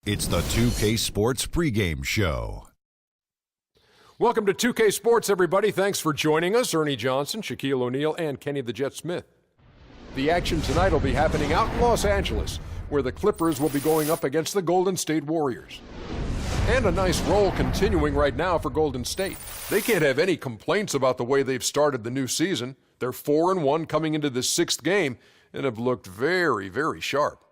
It's the 2K Sports pregame show. Welcome to 2K Sports, everybody. Thanks for joining us. Ernie Johnson, Shaquille O'Neal, and Kenny the Jet Smith. The action tonight will be happening out in Los Angeles, where the Clippers will be going up against the Golden State Warriors. And a nice roll continuing right now for Golden State. They can't have any complaints about the way they've started the new season. They're 4-1 coming into this sixth game and have looked very, very sharp.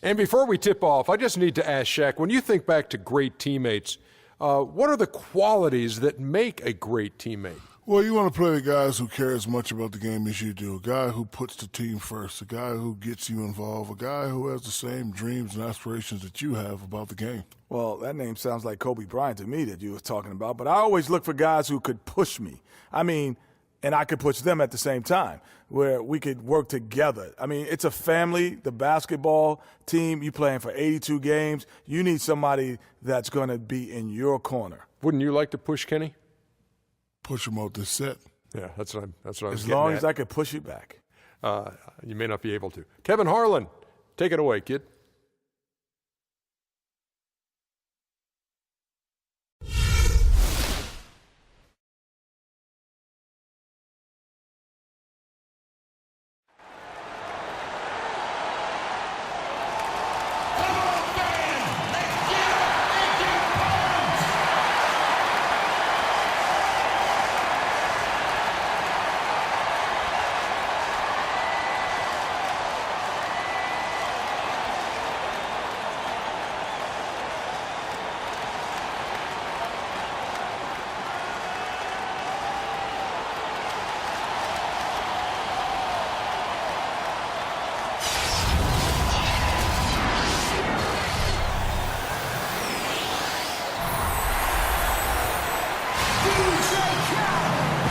And before we tip off, I just need to ask Shaq, when you think back to great teammates, what are the qualities that make a great teammate? Well, you want to play with guys who care as much about the game as you do, a guy who puts the team first, a guy who gets you involved, a guy who has the same dreams and aspirations that you have about the game. Well, that name sounds like Kobe Bryant to me that you were talking about, but I always look for guys who could push me. And I could push them at the same time, where we could work together. It's a family, the basketball team. You playing for 82 games. You need somebody that's going to be in your corner. Wouldn't you like to push Kenny? Push him out this set. Yeah, that's what I was getting As long at. as I could push you back. You may not be able to. Kevin Harlan, take it away, kid.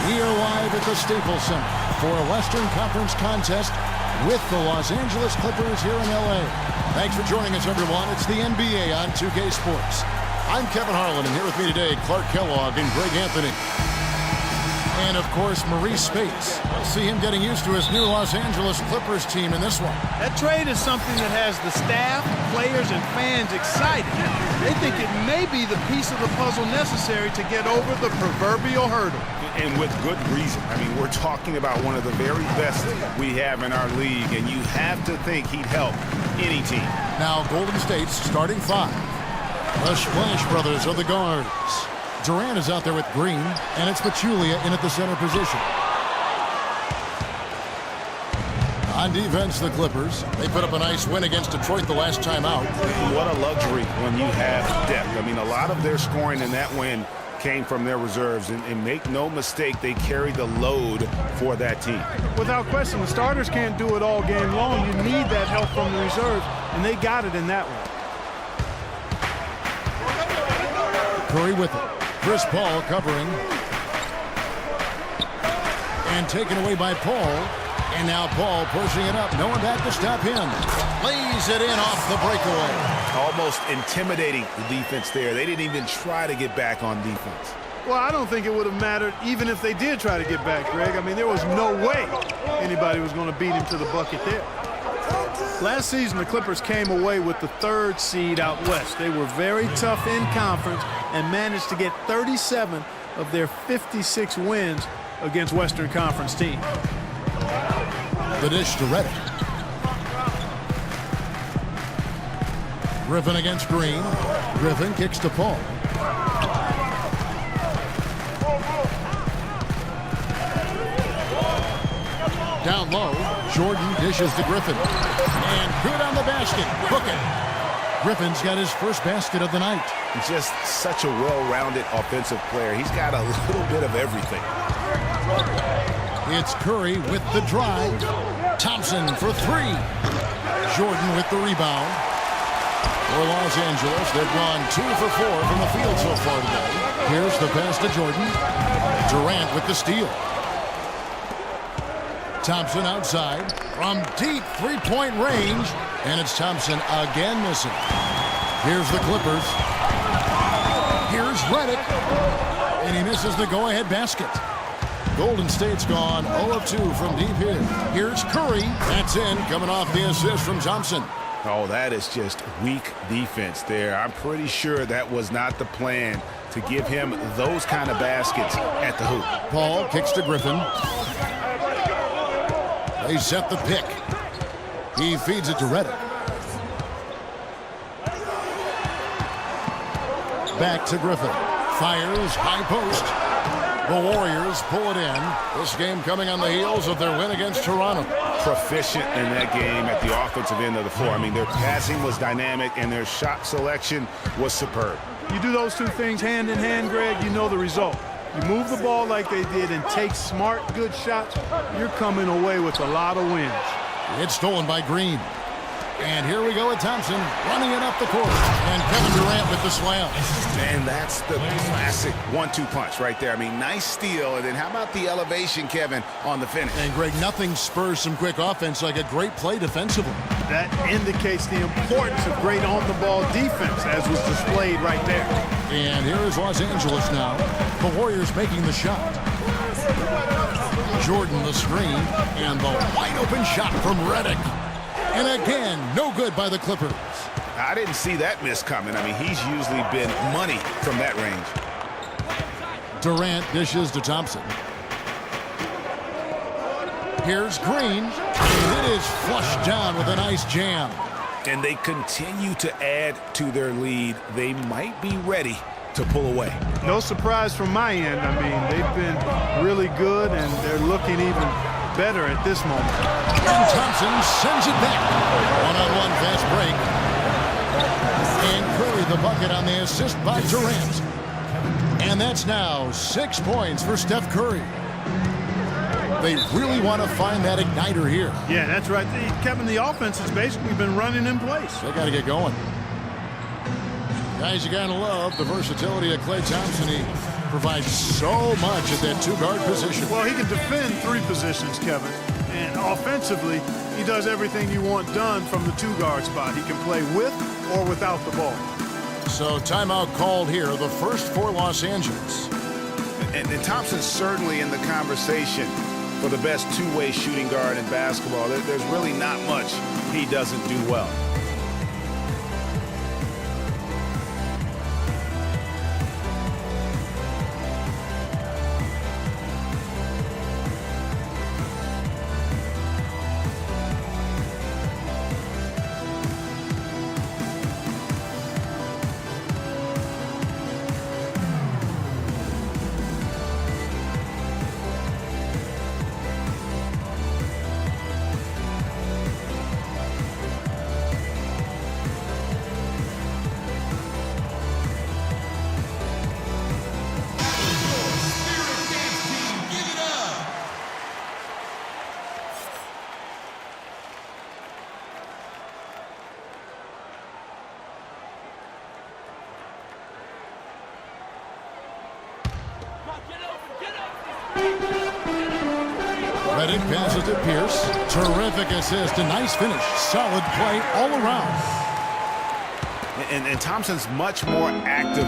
We are live at the Staples Center for a Western Conference contest with the Los Angeles Clippers here in L.A. Thanks for joining us, everyone. It's the NBA on 2K Sports. I'm Kevin Harlan, and here with me today, Clark Kellogg and Greg Anthony. And, of course, Maurice Spates. We'll see him getting used to his new Los Angeles Clippers team in this one. That trade is something that has the staff, players, and fans excited. They think it may be the piece of the puzzle necessary to get over the proverbial hurdle. And with good reason. We're talking about one of the very best we have in our league, and you have to think he'd help any team. Now, Golden State's starting five. The Splash Brothers are the guards. Durant is out there with Green, and it's Pachulia in at the center position. On defense, the Clippers. They put up a nice win against Detroit the last time out. What a luxury when you have depth. A lot of their scoring in that win came from their reserves, and make no mistake, they carried the load for that team. Without question, the starters can't do it all game long. You need that help from the reserves, and they got it in that one. Curry with it. Chris Paul covering. And taken away by Paul. And now Paul pushing it up. No one back to stop him. Lays it in off the breakaway. Almost intimidating the defense there. They didn't even try to get back on defense. Well, I don't think it would have mattered even if they did try to get back, Greg. There was no way anybody was going to beat him to the bucket there. Last season, the Clippers came away with the third seed out west. They were very tough in conference and managed to get 37 of their 56 wins against Western Conference teams. The dish to Reddick. Griffin against Green. Griffin kicks to Paul. Down low, Jordan dishes to Griffin. And good on the basket. Hook it. Griffin's got his first basket of the night. He's just such a well-rounded offensive player. He's got a little bit of everything. It's Curry with the drive. Thompson for three. Jordan with the rebound. For Los Angeles, they've gone 2 for 4 from the field so far today. Here's the pass to Jordan. Durant with the steal. Thompson outside from deep three-point range. And it's Thompson again missing. Here's the Clippers. Here's Reddick. And he misses the go-ahead basket. Golden State's gone 0 of 2 from deep here. Here's Curry. That's in, coming off the assist from Thompson. Oh, that is just weak defense there. I'm pretty sure that was not the plan to give him those kind of baskets at the hoop. Paul kicks to Griffin. They set the pick. He feeds it to Reddick. Back to Griffin. Fires, high post. The Warriors pull it in. This game coming on the heels of their win against Toronto. Proficient in that game at the offensive end of the floor. I mean, their passing was dynamic and their shot selection was superb. You do those two things hand in hand, Greg, you know the result. You move the ball like they did and take smart, good shots, you're coming away with a lot of wins. It's stolen by Green. And here we go with Thompson running it up the court. And Kevin Durant with the slam. And that's the classic 1-2 punch right there. I mean, nice steal. And then how about the elevation, Kevin, on the finish? And, Greg, nothing spurs some quick offense like a great play defensively. That indicates the importance of great on-the-ball defense, as was displayed right there. And here is Los Angeles now. The Warriors making the shot. Jordan the screen. And the wide-open shot from Reddick. And again, no good by the Clippers. I didn't see that miss coming. I mean, he's usually been money from that range. Durant dishes to Thompson. Here's Green. And it is flushed down with a nice jam. And they continue to add to their lead. They might be ready to pull away. No surprise from my end. I mean, they've been really good, and they're looking even better at this moment. And Thompson sends it back. One-on-one fast break. And Curry the bucket on the assist by Durant. And that's now 6 points for Steph Curry. They really want to find that igniter here. Yeah, that's right. Kevin, the offense has basically been running in place. They got to get going. Guys, you got to love the versatility of Klay Thompson. He provides so much at that two-guard position. Well, he can defend three positions, Kevin. And offensively, he does everything you want done from the two-guard spot. He can play with or without the ball. So timeout called here, the first for Los Angeles. And Thompson's certainly in the conversation for the best two-way shooting guard in basketball. There's really not much he doesn't do well. Reddick passes to Pierce. Terrific assist, a nice finish. Solid play all around. And Thompson's much more active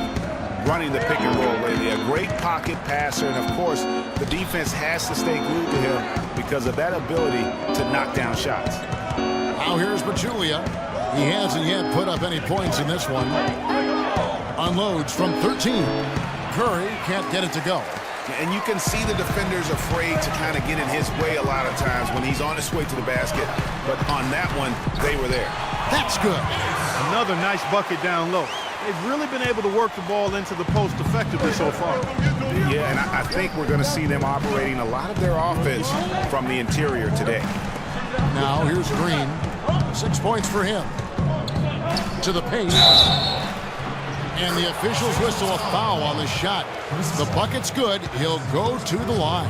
running the pick and roll lately. A great pocket passer, and of course, the defense has to stay glued to him because of that ability to knock down shots. Now here's Pachulia. He hasn't yet put up any points in this one. Unloads from 13. Curry can't get it to go. And you can see the defenders afraid to kind of get in his way a lot of times when he's on his way to the basket. But on that one, they were there. That's good. Another nice bucket down low. They've really been able to work the ball into the post effectively so far. Yeah, and I think we're going to see them operating a lot of their offense from the interior today. Now here's Green. 6 points for him. To the paint. And the officials whistle a foul on the shot. The bucket's good. He'll go to the line.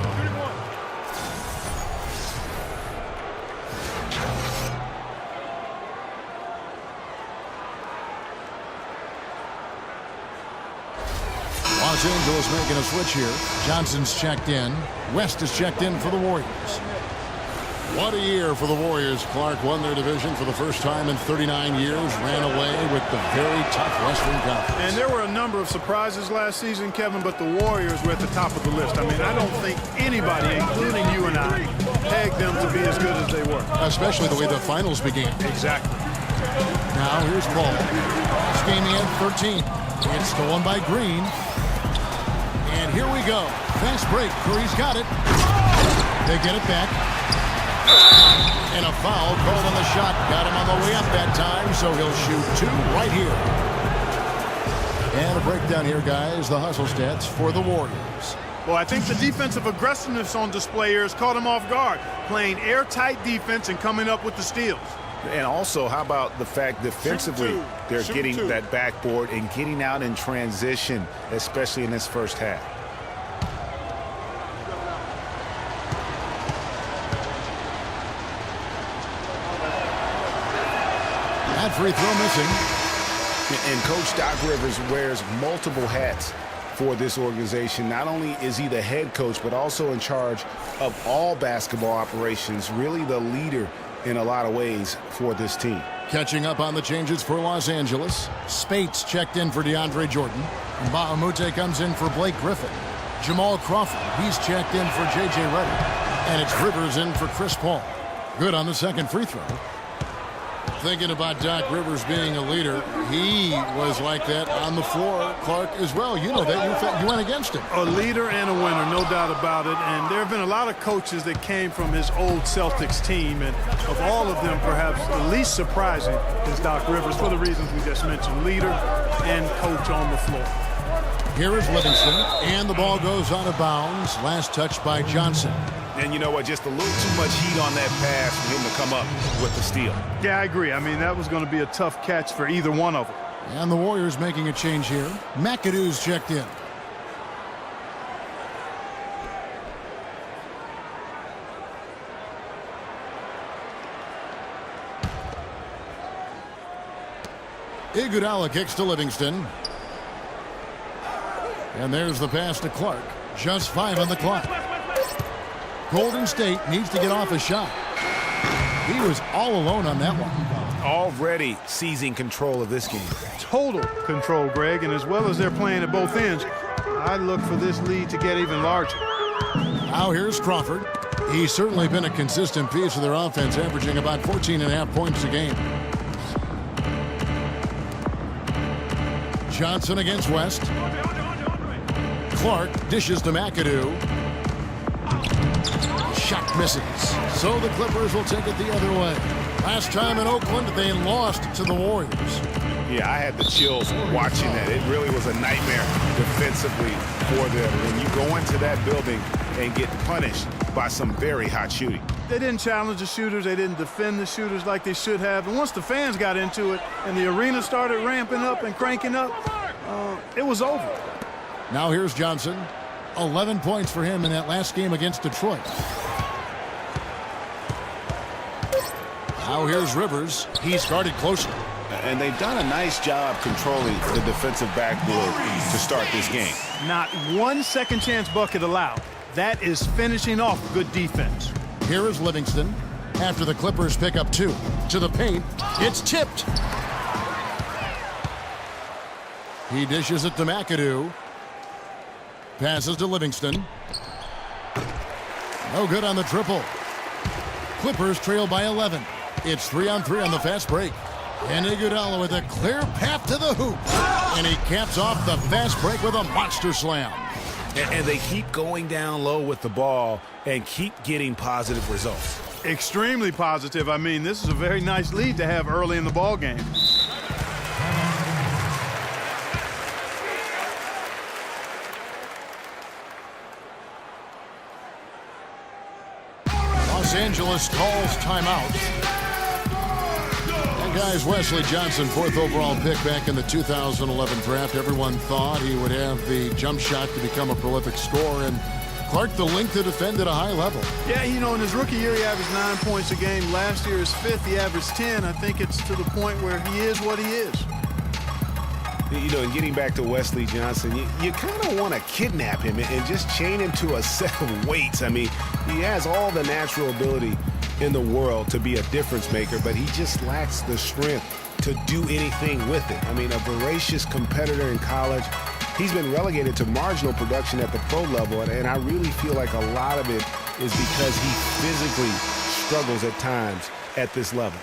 Los Angeles making a switch here. Johnson's checked in. West is checked in for the Warriors. What a year for the Warriors. Clark won their division for the first time in 39 years, ran away with the very tough Western Conference. And there were a number of surprises last season, Kevin, but the Warriors were at the top of the list. I mean, I don't think anybody, including you and I, pegged them to be as good as they were. Especially the way the finals began. Exactly. Now here's Paul. Scheming at 13. It's stolen by Green. And here we go. Fast break. Curry's got it. They get it back. And a foul called on the shot. Got him on the way up that time, so he'll shoot 2 right here. And a breakdown here, guys. The hustle stats for the Warriors. Well, I think the defensive aggressiveness on display here has caught him off guard. Playing airtight defense and coming up with the steals. And also, how about the fact defensively they're getting that backboard and getting out in transition, especially in this first half. That free throw missing. And Coach Doc Rivers wears multiple hats for this organization. Not only is he the head coach, but also in charge of all basketball operations, really the leader in a lot of ways for this team. Catching up on the changes for Los Angeles. Spates checked in for DeAndre Jordan. And Bahamute comes in for Blake Griffin. Jamal Crawford, he's checked in for J.J. Redick. And it's Rivers in for Chris Paul. Good on the second free throw. Thinking about Doc Rivers being a leader, he was like that on the floor, Clark, as well. You know that. You went against him. A leader and a winner, no doubt about it. And there have been a lot of coaches that came from his old Celtics team. And of all of them, perhaps the least surprising is Doc Rivers for the reasons we just mentioned. Leader and coach on the floor. Here is Livingston, and the ball goes out of bounds. Last touch by Johnson. And you know what? Just a little too much heat on that pass for him to come up with the steal. Yeah, I agree. I mean, that was going to be a tough catch for either one of them. And the Warriors making a change here. McAdoo's checked in. Iguodala kicks to Livingston. And there's the pass to Clark. Just 5 on the clock. Golden State needs to get off a shot. He was all alone on that one. Already seizing control of this game. Total control, Greg, and as well as they're playing at both ends, I look for this lead to get even larger. Now here's Crawford. He's certainly been a consistent piece of their offense, averaging about 14.5 points a game. Johnson against West. Clark dishes to McAdoo. Shot misses. So the Clippers will take it the other way. Last time in Oakland, they lost to the Warriors. Yeah, I had the chills watching that. It really was a nightmare defensively for them. When you go into that building and get punished by some very hot shooting. They didn't challenge the shooters. They didn't defend the shooters like they should have. And once the fans got into it and the arena started ramping up and cranking up, it was over. Now here's Johnson. 11 points for him in that last game against Detroit. Now here's Rivers. He's guarded closely. And they've done a nice job controlling the defensive backboard to start this game. Not one second chance bucket allowed. That is finishing off good defense. Here is Livingston. After the Clippers pick up 2. To the paint. It's tipped. He dishes it to McAdoo. Passes to Livingston. No good on the triple. Clippers trail by 11. It's 3-on-3 on the fast break. And Iguodala with a clear path to the hoop. And he caps off the fast break with a monster slam. And they keep going down low with the ball and keep getting positive results. Extremely positive. I mean, this is a very nice lead to have early in the ball game. Los Angeles calls timeout. And guys, Wesley Johnson, 4th overall pick back in the 2011 draft. Everyone thought he would have the jump shot to become a prolific scorer. And Clark, the length to defend at a high level. Yeah, you know, in his rookie year, he averaged 9 points a game. Last year, his 5th, he averaged 10. I think it's to the point where he is what he is. You know, and getting back to Wesley Johnson, you kind of want to kidnap him and just chain him to a set of weights. I mean, he has all the natural ability in the world to be a difference maker, but he just lacks the strength to do anything with it. I mean, a voracious competitor in college. He's been relegated to marginal production at the pro level, and I really feel like a lot of it is because he physically struggles at times at this level.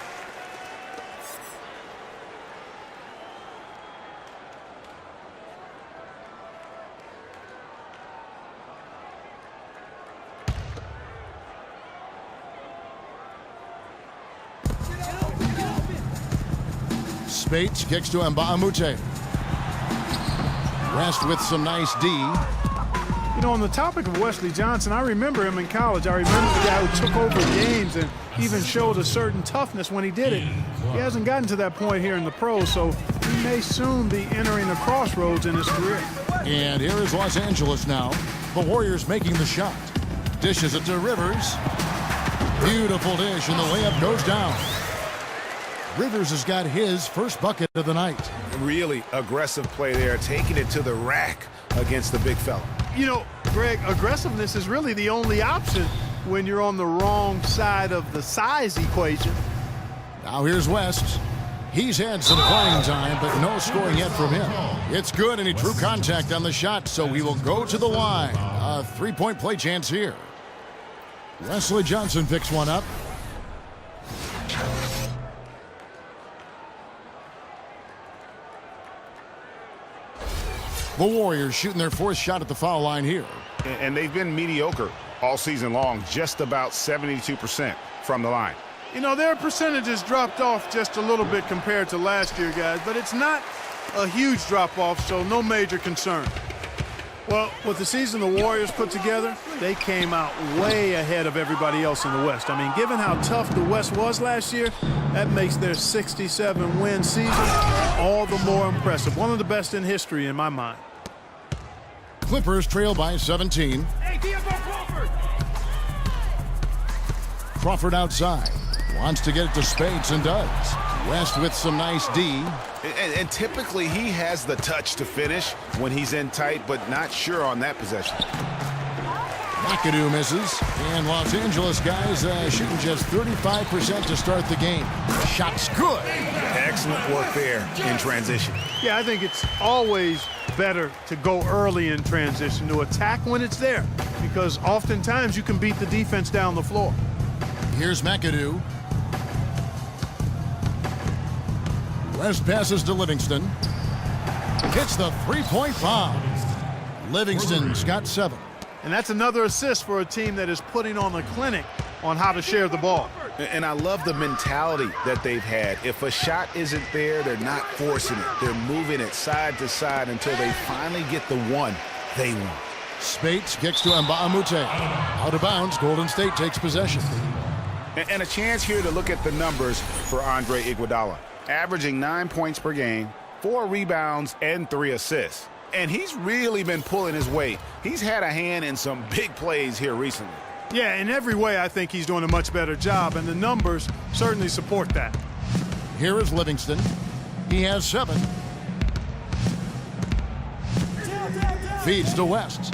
Spates kicks to Mbamute. West with some nice D. You know, on the topic of Wesley Johnson, I remember him in college. I remember the guy who took over games and even showed a certain toughness when he did it. He hasn't gotten to that point here in the pros, so he may soon be entering a crossroads in his career. And here is Los Angeles now. The Warriors making the shot. Dishes it to Rivers. Beautiful dish, and the layup goes down. Rivers has got his first bucket of the night. Really aggressive play there, taking it to the rack against the big fella. You know, Greg, aggressiveness is really the only option when you're on the wrong side of the size equation. Now here's West. He's had some playing time, but no scoring yet from him. It's good, and he drew contact on the shot, so he will go to the line. A three-point play chance here. Wesley Johnson picks one up. The Warriors shooting their fourth shot at the foul line here. And they've been mediocre all season long, just about 72% from the line. You know, their percentages dropped off just a little bit compared to last year, guys, but it's not a huge drop-off, so no major concern. Well, with the season the Warriors put together, they came out way ahead of everybody else in the West. I mean, given how tough the West was last year, that makes their 67-win season all the more impressive. One of the best in history in my mind. Clippers trail by 17. Crawford outside. Wants to get it to Spates and does. West with some nice D. And typically he has the touch to finish when he's in tight, but not sure on that possession. McAdoo misses. And Los Angeles guys shooting just 35% to start the game. Shot's good. Excellent work there in transition. Yeah, I think it's always better to go early in transition, to attack when it's there, because oftentimes you can beat the defense down the floor. Here's McAdoo. West passes to Livingston. Hits the three-point bomb. Livingston's got 7. And that's another assist for a team that is putting on a clinic on how to share the ball. And I love the mentality that they've had. If a shot isn't there, they're not forcing it. They're moving it side to side until they finally get the one they want. Spates kicks to Mbamute. Out of bounds, Golden State takes possession. And a chance here to look at the numbers for Andre Iguodala. Averaging 9 points per game, 4 rebounds, and 3 assists. And he's really been pulling his weight. He's had a hand in some big plays here recently. Yeah, in every way, I think he's doing a much better job, and the numbers certainly support that. Here is Livingston. He has 7. Feeds to West.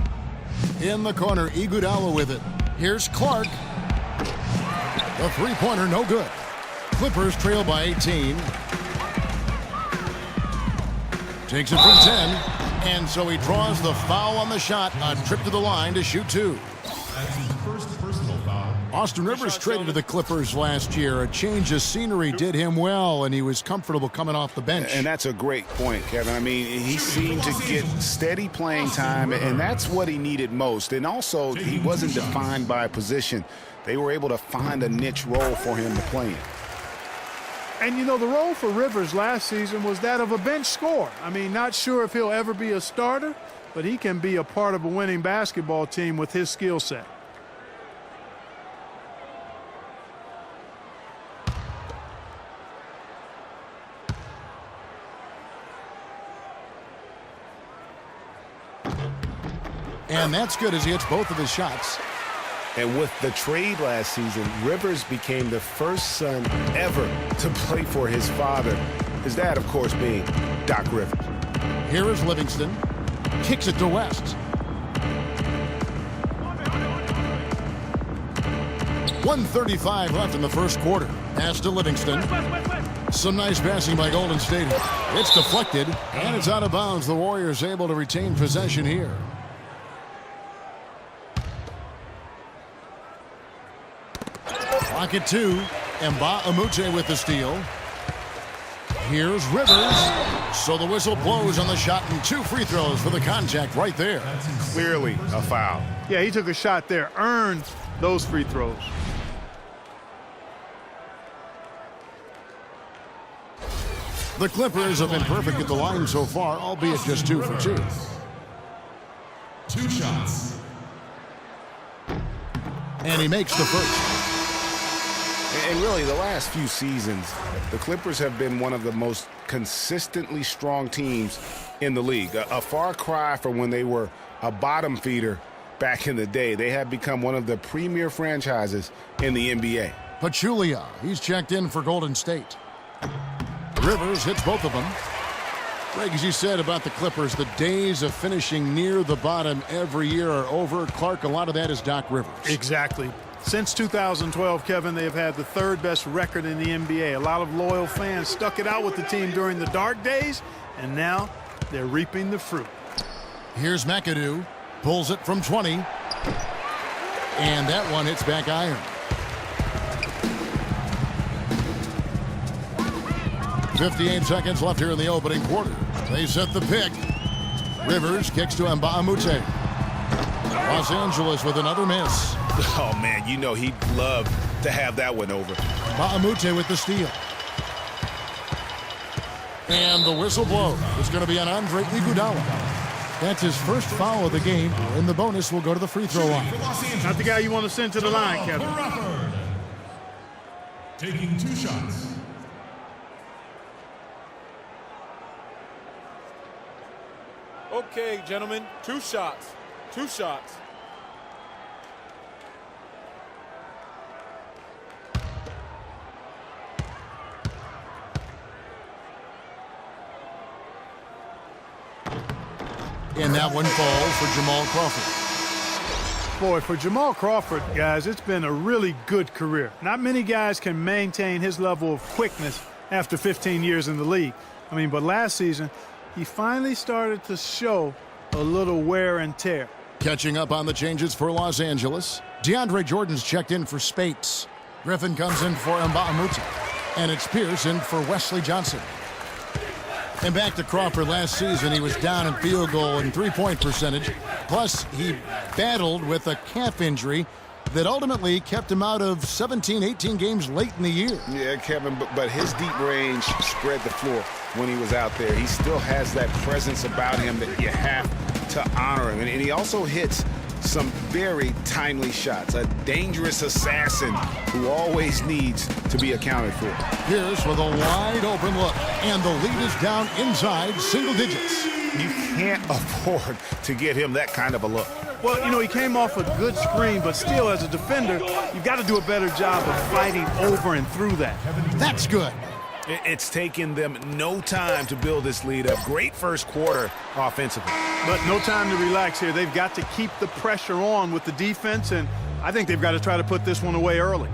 In the corner, Iguodala with it. Here's Clark. The three-pointer, no good. Clippers trail by 18. Takes it from 10. And so he draws the foul on the shot. A trip to the line to shoot 2. Austin Rivers traded to the Clippers last year. A change of scenery did him well, and he was comfortable coming off the bench. And that's a great point, Kevin. I mean, he seemed to get steady playing time, and that's what he needed most. And also, he wasn't defined by a position. They were able to find a niche role for him to play in. And, you know, the role for Rivers last season was that of a bench scorer. I mean, not sure if he'll ever be a starter, but he can be a part of a winning basketball team with his skill set. And that's good as he hits both of his shots. And with the trade last season, Rivers became the first son ever to play for his father. His dad, of course, being Doc Rivers. Here is Livingston. Kicks it to West. 1:35 left in the first quarter. Pass to Livingston. Some nice passing by Golden State. It's deflected, and it's out of bounds. The Warriors able to retain possession here. Clock at 2. Mbamute with the steal. Here's Rivers. So the whistle blows on the shot, and 2 free throws for the contact right there. Clearly a foul. Yeah, he took a shot there, earned those free throws. The Clippers have been perfect at the line so far, albeit just 2 for 2. 2 shots. And he makes the first. And really, the last few seasons, the Clippers have been one of the most consistently strong teams in the league. A far cry from when they were a bottom feeder back in the day. They have become one of the premier franchises in the NBA. Pachulia, he's checked in for Golden State. Rivers hits both of them. Greg, as you said about the Clippers, the days of finishing near the bottom every year are over. Clark, a lot of that is Doc Rivers. Exactly. Since 2012, Kevin, they have had the 3rd best record in the NBA. A lot of loyal fans stuck it out with the team during the dark days, and now they're reaping the fruit. Here's McAdoo. Pulls it from 20. And that one hits back iron. 58 seconds left here in the opening quarter. They set the pick. Rivers kicks to Mbamute. Los Angeles with another miss. Oh, man, you know he'd love to have that one over. Mbamute with the steal. And the whistle blows. It's going to be on Andre Iguodala. That's his first foul of the game, and the bonus will go to the free throw line. Not the guy you want to send to the line, Kevin. Taking 2 shots. Okay, gentlemen, 2 shots. 2 shots. And that one falls for Jamal Crawford. Boy, for Jamal Crawford, guys, it's been a really good career. Not many guys can maintain his level of quickness after 15 years in the league. I mean, but last season, he finally started to show a little wear and tear. Catching up on the changes for Los Angeles. DeAndre Jordan's checked in for Spates. Griffin comes in for Mbamute. And it's Pierce in for Wesley Johnson. And back to Crawford last season, he was down in field goal and three-point percentage. Plus, he battled with a calf injury that ultimately kept him out of 17, 18 games late in the year. Yeah, Kevin, but his deep range spread the floor when he was out there. He still has that presence about him that you have to honor him. And he also hits some very timely shots. A dangerous assassin who always needs to be accounted for. Pierce with a wide open look. And the lead is down inside single digits. You can't afford to give him that kind of a look. Well, you know, he came off a good screen, but still, as a defender, you've got to do a better job of fighting over and through that. That's good. It's taken them no time to build this lead up. Great first quarter offensively. But no time to relax here. They've got to keep the pressure on with the defense, and I think they've got to try to put this one away early.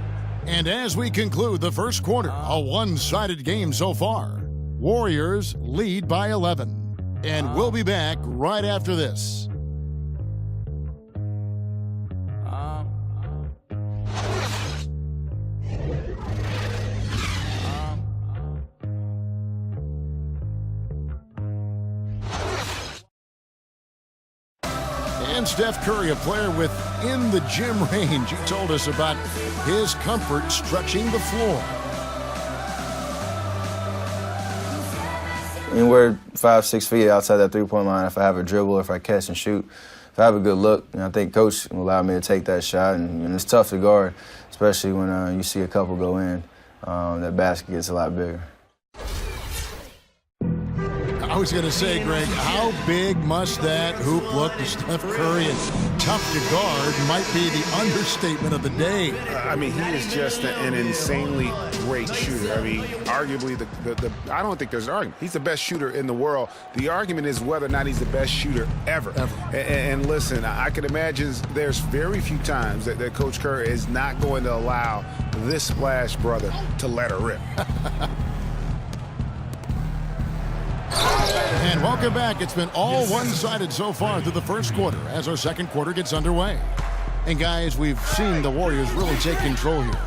And as we conclude the first quarter, a one-sided game so far. Warriors lead by 11. And we'll be back right after this. And Steph Curry, a player within the gym range. He told us about his comfort stretching the floor. Anywhere 5-6 feet outside that three-point line, if I have a dribble, if I catch and shoot, if I have a good look, I think Coach will allow me to take that shot. And it's tough to guard, especially when you see a couple go in. That basket gets a lot bigger. I was going to say, Greg, how big must that hoop look to Steph Curry? And tough to guard might be the understatement of the day. I mean, he is just an insanely great shooter. I mean, arguably, I don't think there's an argument. He's the best shooter in the world. The argument is whether or not he's the best shooter ever. And listen, I can imagine there's very few times that Coach Curry is not going to allow this splash brother to let her rip. And welcome back. It's been all one-sided so far through the first quarter as our second quarter gets underway. And guys, we've seen the Warriors really take control here.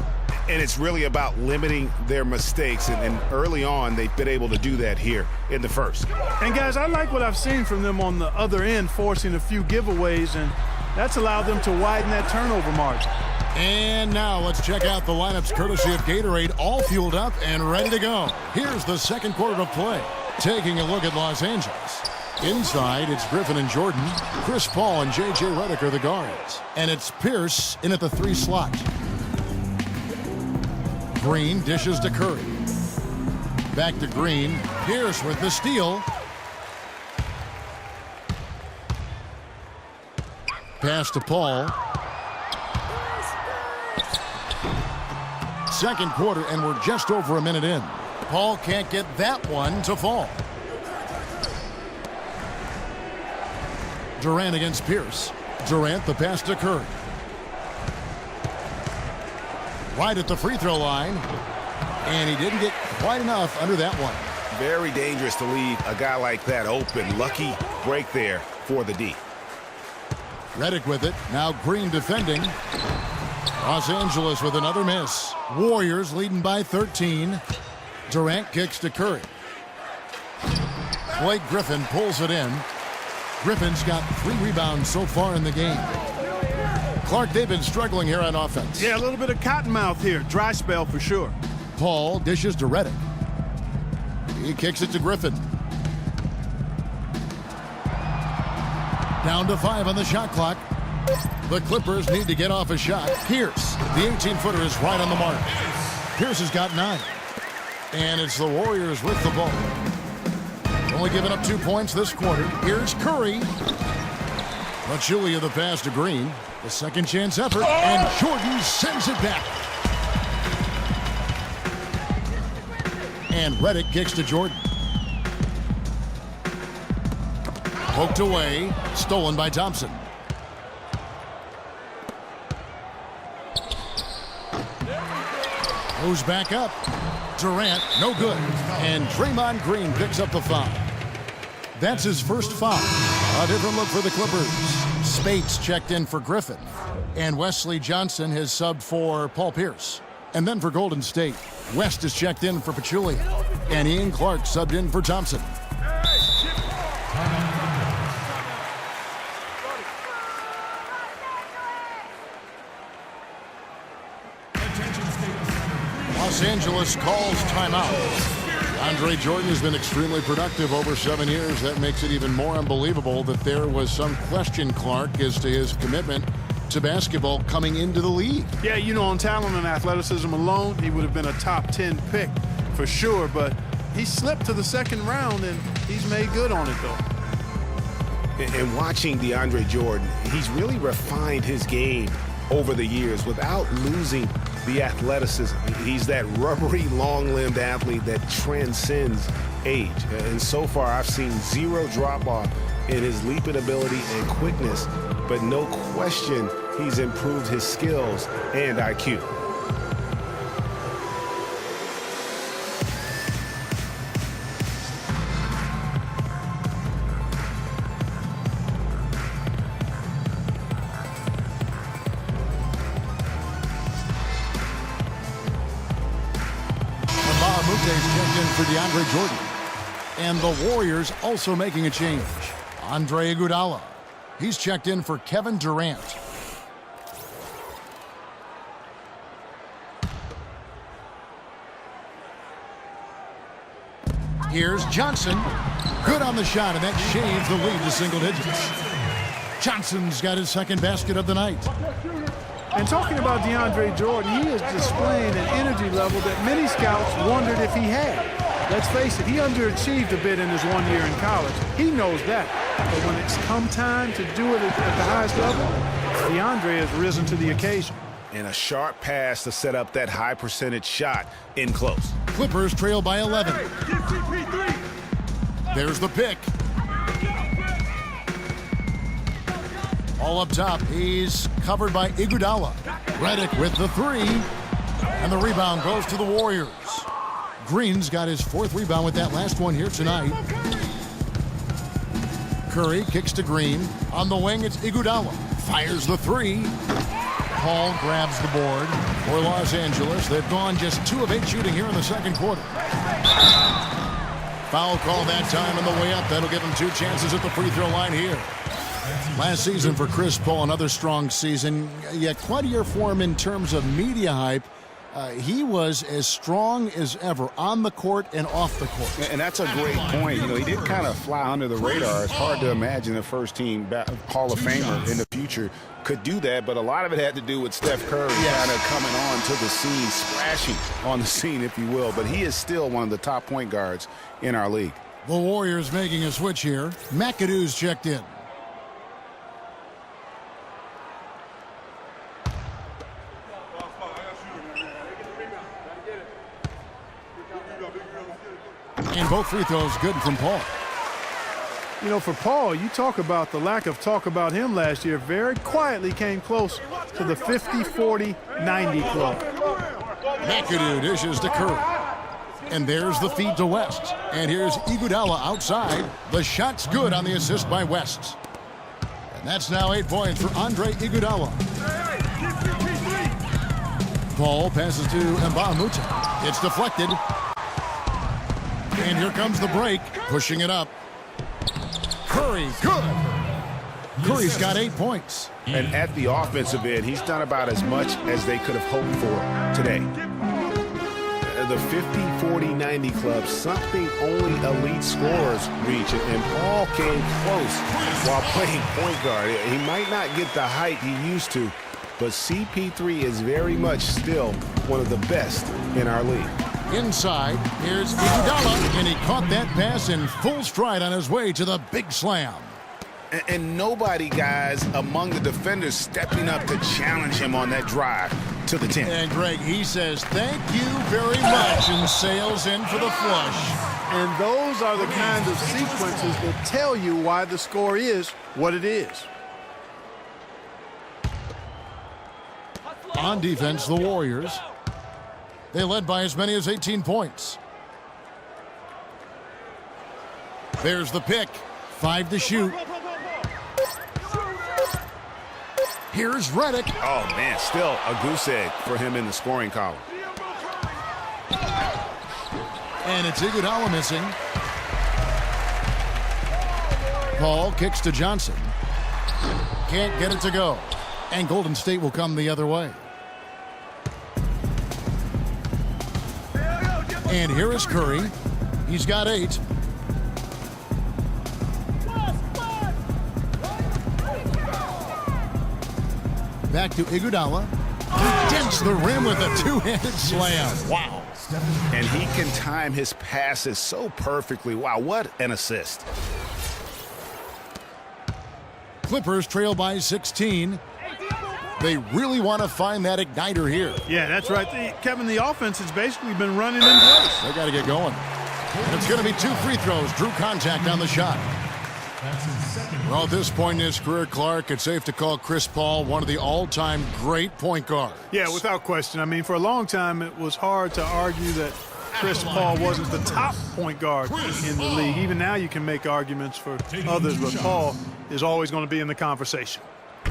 And it's really about limiting their mistakes. And early on, they've been able to do that here in the first. And guys, I like what I've seen from them on the other end, forcing a few giveaways, and that's allowed them to widen that turnover margin. And now let's check out the lineups courtesy of Gatorade, all fueled up and ready to go. Here's the second quarter of play. Taking a look at Los Angeles. Inside, it's Griffin and Jordan. Chris Paul and J.J. Redick are the guards. And it's Pierce in at the 3 slot. Green dishes to Curry. Back to Green. Pierce with the steal. Pass to Paul. Second quarter, and we're just over a minute in. Paul can't get that one to fall. Durant against Pierce. Durant the pass to Curry. Right at the free throw line. And he didn't get quite enough under that one. Very dangerous to leave a guy like that open. Lucky break there for the D. Redick with it. Now Green defending. Los Angeles with another miss. Warriors leading by 13. Durant kicks to Curry. Blake Griffin pulls it in. Griffin's got 3 rebounds so far in the game. Clark, they've been struggling here on offense. Yeah, a little bit of cottonmouth here. Dry spell for sure. Paul dishes to Redick. He kicks it to Griffin. Down to 5 on the shot clock. The Clippers need to get off a shot. Pierce, the 18-footer, is right on the mark. Pierce has got 9. And it's the Warriors with the ball. Only giving up 2 points this quarter. Here's Curry. Pachulia the pass to Green. The second chance effort. And Jordan sends it back. And Redick kicks to Jordan. Poked away. Stolen by Thompson. Goes back up. Durant, no good. And Draymond Green picks up the foul. That's his first foul. A different look for the Clippers. Spates checked in for Griffin. And Wesley Johnson has subbed for Paul Pierce. And then for Golden State, West is checked in for Pachulia. And Ian Clark subbed in for Thompson. Los Angeles calls timeout. Andre Jordan has been extremely productive over 7 years. That makes it even more unbelievable that there was some question, Clark, as to his commitment to basketball coming into the league. Yeah, you know, on talent and athleticism alone, he would have been a top 10 pick for sure, but he slipped to the second round, and he's made good on it, though. And watching DeAndre Jordan, he's really refined his game over the years without losing the athleticism. He's that rubbery, long-limbed athlete that transcends age. And so far, I've seen 0 drop-off in his leaping ability and quickness, but no question he's improved his skills and IQ. Checked in for DeAndre Jordan. And the Warriors also making a change. Andre Iguodala. He's checked in for Kevin Durant. Here's Johnson. Good on the shot, and that shaves the lead to single digits. Johnson's got his second basket of the night. And talking about DeAndre Jordan, he is displaying an energy level that many scouts wondered if he had. Let's face it, he underachieved a bit in his 1 year in college. He knows that. But when it's come time to do it at the highest level, DeAndre has risen to the occasion. And a sharp pass to set up that high percentage shot in close. Clippers trail by 11. There's the pick. All up top, he's covered by Iguodala. Redick with the 3. And the rebound goes to the Warriors. Green's got his 4th rebound with that last one here tonight. Curry kicks to Green. On the wing, it's Iguodala. Fires the 3. Paul grabs the board for Los Angeles. They've gone just 2 of 8 shooting here in the second quarter. Foul call that time on the way up. That'll give them 2 chances at the free throw line here. Last season for Chris Paul, another strong season, yet cluttier for him in terms of media hype. He was as strong as ever on the court and off the court. And that's a great point. You know, he did kind of fly under the radar. It's hard to imagine a first-team Hall of Famer in the future could do that, but a lot of it had to do with Steph Curry kind of coming on to the scene, splashing on the scene, if you will. But he is still one of the top point guards in our league. The Warriors making a switch here. McAdoo's checked in. And both free throws good from Paul. You know, for Paul, you talk about the lack of talk about him last year. Very quietly came close to the 50-40-90 club. McAdoo dishes to Curry. And there's the feed to West. And here's Iguodala outside. The shot's good on the assist by West. And that's now 8 points for Andre Iguodala. Paul passes to Mbah-a-Moute. It's deflected. And here comes the break, pushing it up. Curry, good. Curry's got 8 points. And at the offensive end, he's done about as much as they could have hoped for today. The 50-40-90 club, something only elite scorers reach. And Paul came close while playing point guard. He might not get the height he used to, but CP3 is very much still one of the best in our league. Inside, here's Iguodala, and he caught that pass in full stride on his way to the big slam. And nobody, guys, among the defenders stepping up to challenge him on that drive to the 10. And Greg, he says thank you very much and sails in for the flush. And those are the kind of sequences that tell you why the score is what it is. On defense, the Warriors. They led by as many as 18 points. There's the pick. 5 to shoot. Here's Redick. Oh, man, still a goose egg for him in the scoring column. And it's Iguodala missing. Paul kicks to Johnson. Can't get it to go. And Golden State will come the other way. And here is Curry. He's got 8. Back to Iguodala. He dents the rim with a two-handed slam. Wow. And he can time his passes so perfectly. Wow, what an assist. Clippers trail by 16. They really want to find that igniter here. Yeah, that's right. Kevin, the offense has basically been running in place. They got to get going. And it's going to be 2 free throws. Drew contact on the shot. Well, at this point in his career, Clark, it's safe to call Chris Paul one of the all-time great point guards. Yeah, without question. I mean, for a long time, it was hard to argue that Chris Paul wasn't the top point guard in the league. Even now, you can make arguments for others, but Paul is always going to be in the conversation.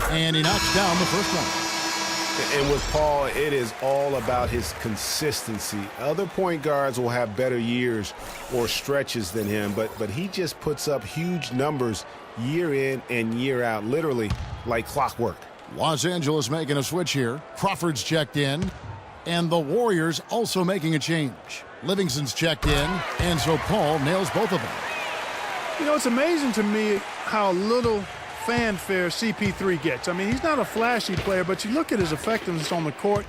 And he knocks down the first one. And with Paul, it is all about his consistency. Other point guards will have better years or stretches than him, but he just puts up huge numbers year in and year out, literally like clockwork. Los Angeles making a switch here. Crawford's checked in. And the Warriors also making a change. Livingston's checked in, and so Paul nails both of them. You know, it's amazing to me how little fanfare CP3 gets. I mean, he's not a flashy player, but you look at his effectiveness on the court,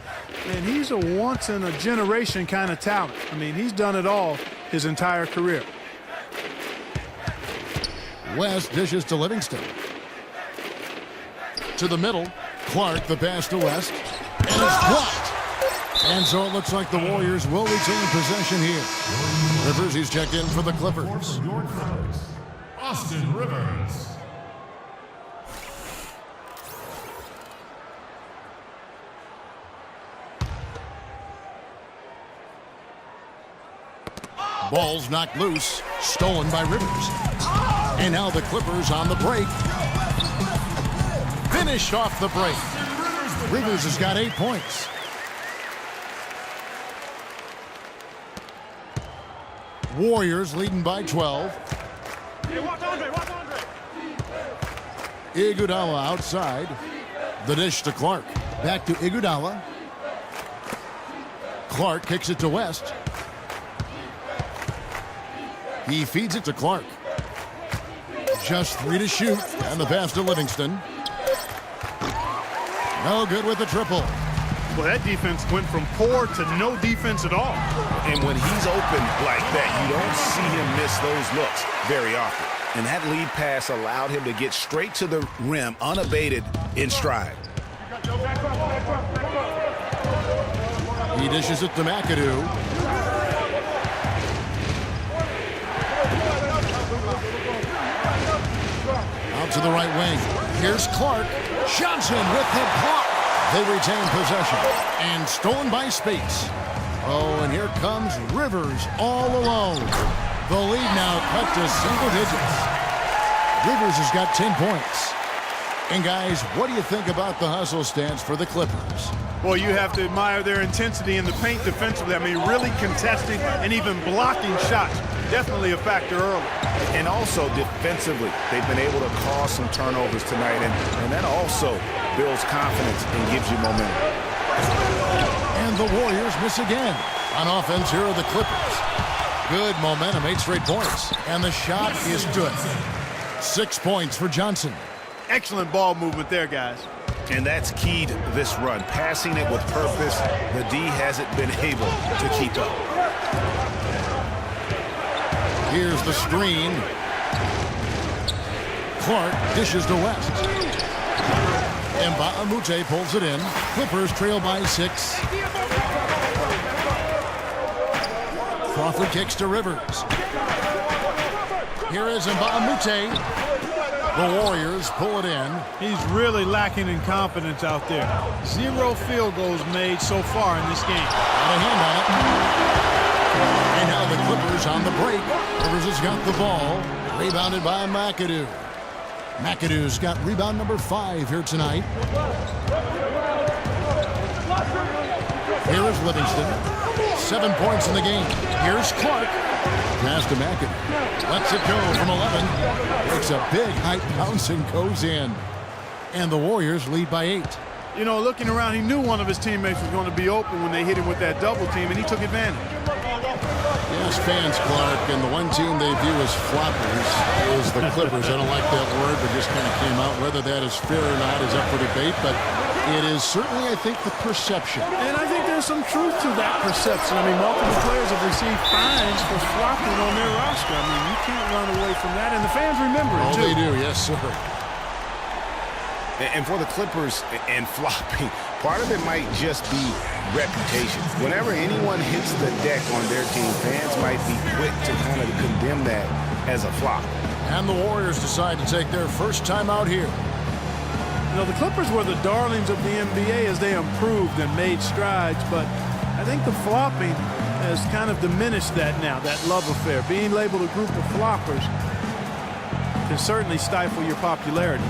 and he's a once-in-a-generation kind of talent. I mean, he's done it all his entire career. West dishes to Livingston. To the middle. Clark, the pass to West. And it's blocked. And so it looks like the Warriors will retain possession here. Rivers, he's checked in for the Clippers. Austin Rivers. Ball's knocked loose, stolen by Rivers. And now the Clippers on the break. Finished off the break. Rivers has got 8 points. Warriors leading by 12. Iguodala outside. The dish to Clark. Back to Iguodala. Clark kicks it to West. He feeds it to Clark. Just 3 to shoot, and the pass to Livingston. No good with the triple. Well, that defense went from poor to no defense at all. And when he's open like that, you don't see him miss those looks very often. And that lead pass allowed him to get straight to the rim, unabated, in stride. He dishes it to McAdoo. Out to the right wing. Here's Clark. Johnson with the block. They retain possession. And stolen by Spates. Oh, and here comes Rivers all alone. The lead now cut to single digits. Rivers has got 10 points. And guys, what do you think about the hustle stance for the Clippers? Well, you have to admire their intensity in the paint defensively. I mean, really contesting and even blocking shots. Definitely a factor early. And also defensively, they've been able to cause some turnovers tonight, and that also builds confidence and gives you momentum. And the Warriors miss again. On offense, here are the Clippers. Good momentum, 8 straight points. And the shot is good. 6 points for Johnson. Excellent ball movement there, guys. And that's key to this run. Passing it with purpose, the D hasn't been able to keep up. Here's the screen. Clark dishes to West. Mbamute pulls it in. Clippers trail by 6. Crawford kicks to Rivers. Here is Mbamute. The Warriors pull it in. He's really lacking in confidence out there. 0 field goals made so far in this game. Got a hand on it. And now the Clippers on the break. Rivers has got the ball. Rebounded by McAdoo. McAdoo's got rebound number 5 here tonight. Here is Livingston. 7 points in the game. Here's Clark. Pass to McAdoo. Lets it go from 11. Makes a big height bounce and goes in. And the Warriors lead by 8. You know, looking around, he knew one of his teammates was going to be open when they hit him with that double team, and he took advantage. Yes, fans, Clark, and the one team they view as floppers is the Clippers. I don't like that word, but just kind of came out. Whether that is fair or not is up for debate, but it is certainly, I think, the perception. And I think there's some truth to that perception. I mean, multiple players have received fines for flopping on their roster. I mean, you can't run away from that, and the fans remember it, too. Oh, they do, yes, sir. And for the Clippers and flopping, part of it might just be reputation. Whenever anyone hits the deck on their team, fans might be quick to kind of condemn that as a flop. And the Warriors decide to take their first time out here. You know, the Clippers were the darlings of the NBA as they improved and made strides, but I think the flopping has kind of diminished that now, that love affair. Being labeled a group of floppers can certainly stifle your popularity.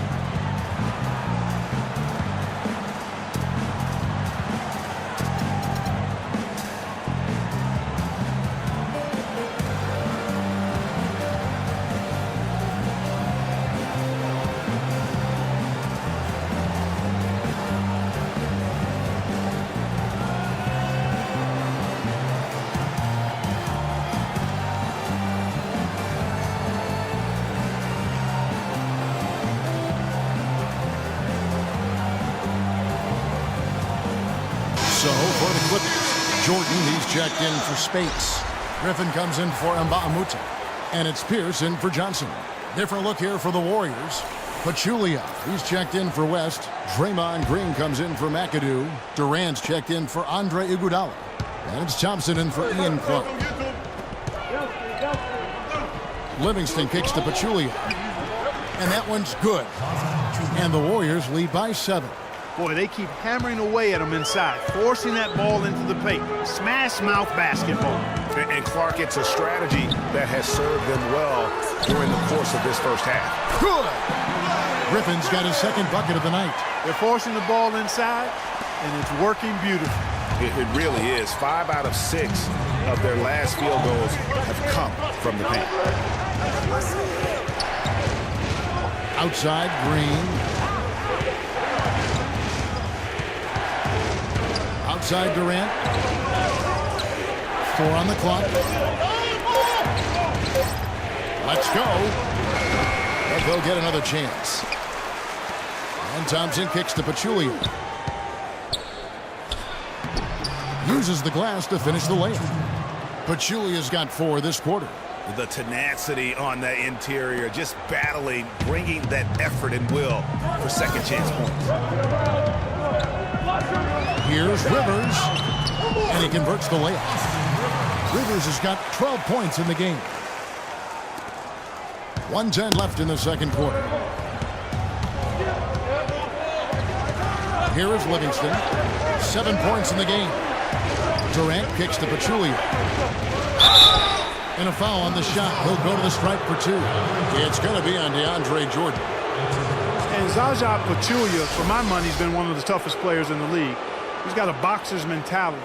So for the Clippers, Jordan, he's checked in for Spates. Griffin comes in for Mbamute. And it's Pierce in for Johnson. Different look here for the Warriors. Pachulia, he's checked in for West. Draymond Green comes in for McAdoo. Durant's checked in for Andre Iguodala. And it's Thompson in for Ian Clark. Livingston kicks to Pachulia. And that one's good. And the Warriors lead by 7. Boy, they keep hammering away at him inside, forcing that ball into the paint. Smash mouth basketball. And Clark, it's a strategy that has served them well during the course of this first half. Good! Griffin's got his second bucket of the night. They're forcing the ball inside, and it's working beautifully. It really is. 5 out of 6 of their last field goals have come from the paint. Outside, Green. Outside, Durant. 4 on the clock. Let's go. But they'll get another chance. And Thompson kicks to Pachulia. Uses the glass to finish the layup. Pachulia's got 4 this quarter. The tenacity on that interior, just battling, bringing that effort and will for second chance points. Here's Rivers, and he converts the layup. Rivers has got 12 points in the game. 1:10 left in the second quarter. Here is Livingston. 7 points in the game. Durant kicks to Pachulia. And a foul on the shot. He'll go to the stripe for 2. It's going to be on DeAndre Jordan. And Zaza Pachulia, for my money, has been one of the toughest players in the league. He's got a boxer's mentality.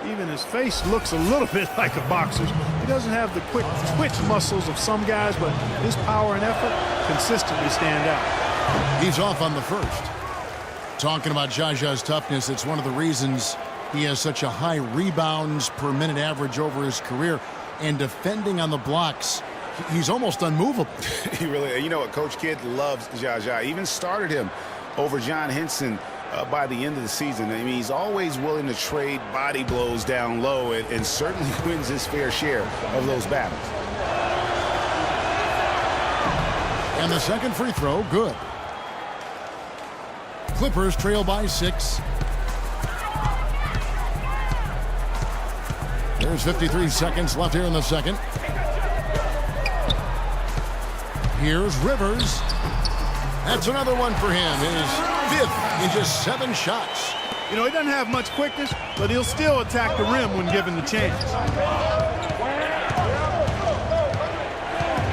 Even his face looks a little bit like a boxer's. He doesn't have the quick twitch muscles of some guys, but his power and effort consistently stand out. He's off on the first. Talking about Zaza's toughness, it's one of the reasons he has such a high rebounds per minute average over his career. And defending on the blocks, he's almost unmovable. He really, you know what, Coach Kidd loves Zaza. Even started him over John Henson by the end of the season. I mean, he's always willing to trade body blows down low and certainly wins his fair share of those battles. And the second free throw, good. Clippers trail by 6. There's 53 seconds left here in the second. Here's Rivers. That's another one for him. His 5th in just 7 shots. You know, he doesn't have much quickness, but he'll still attack the rim when given the chance.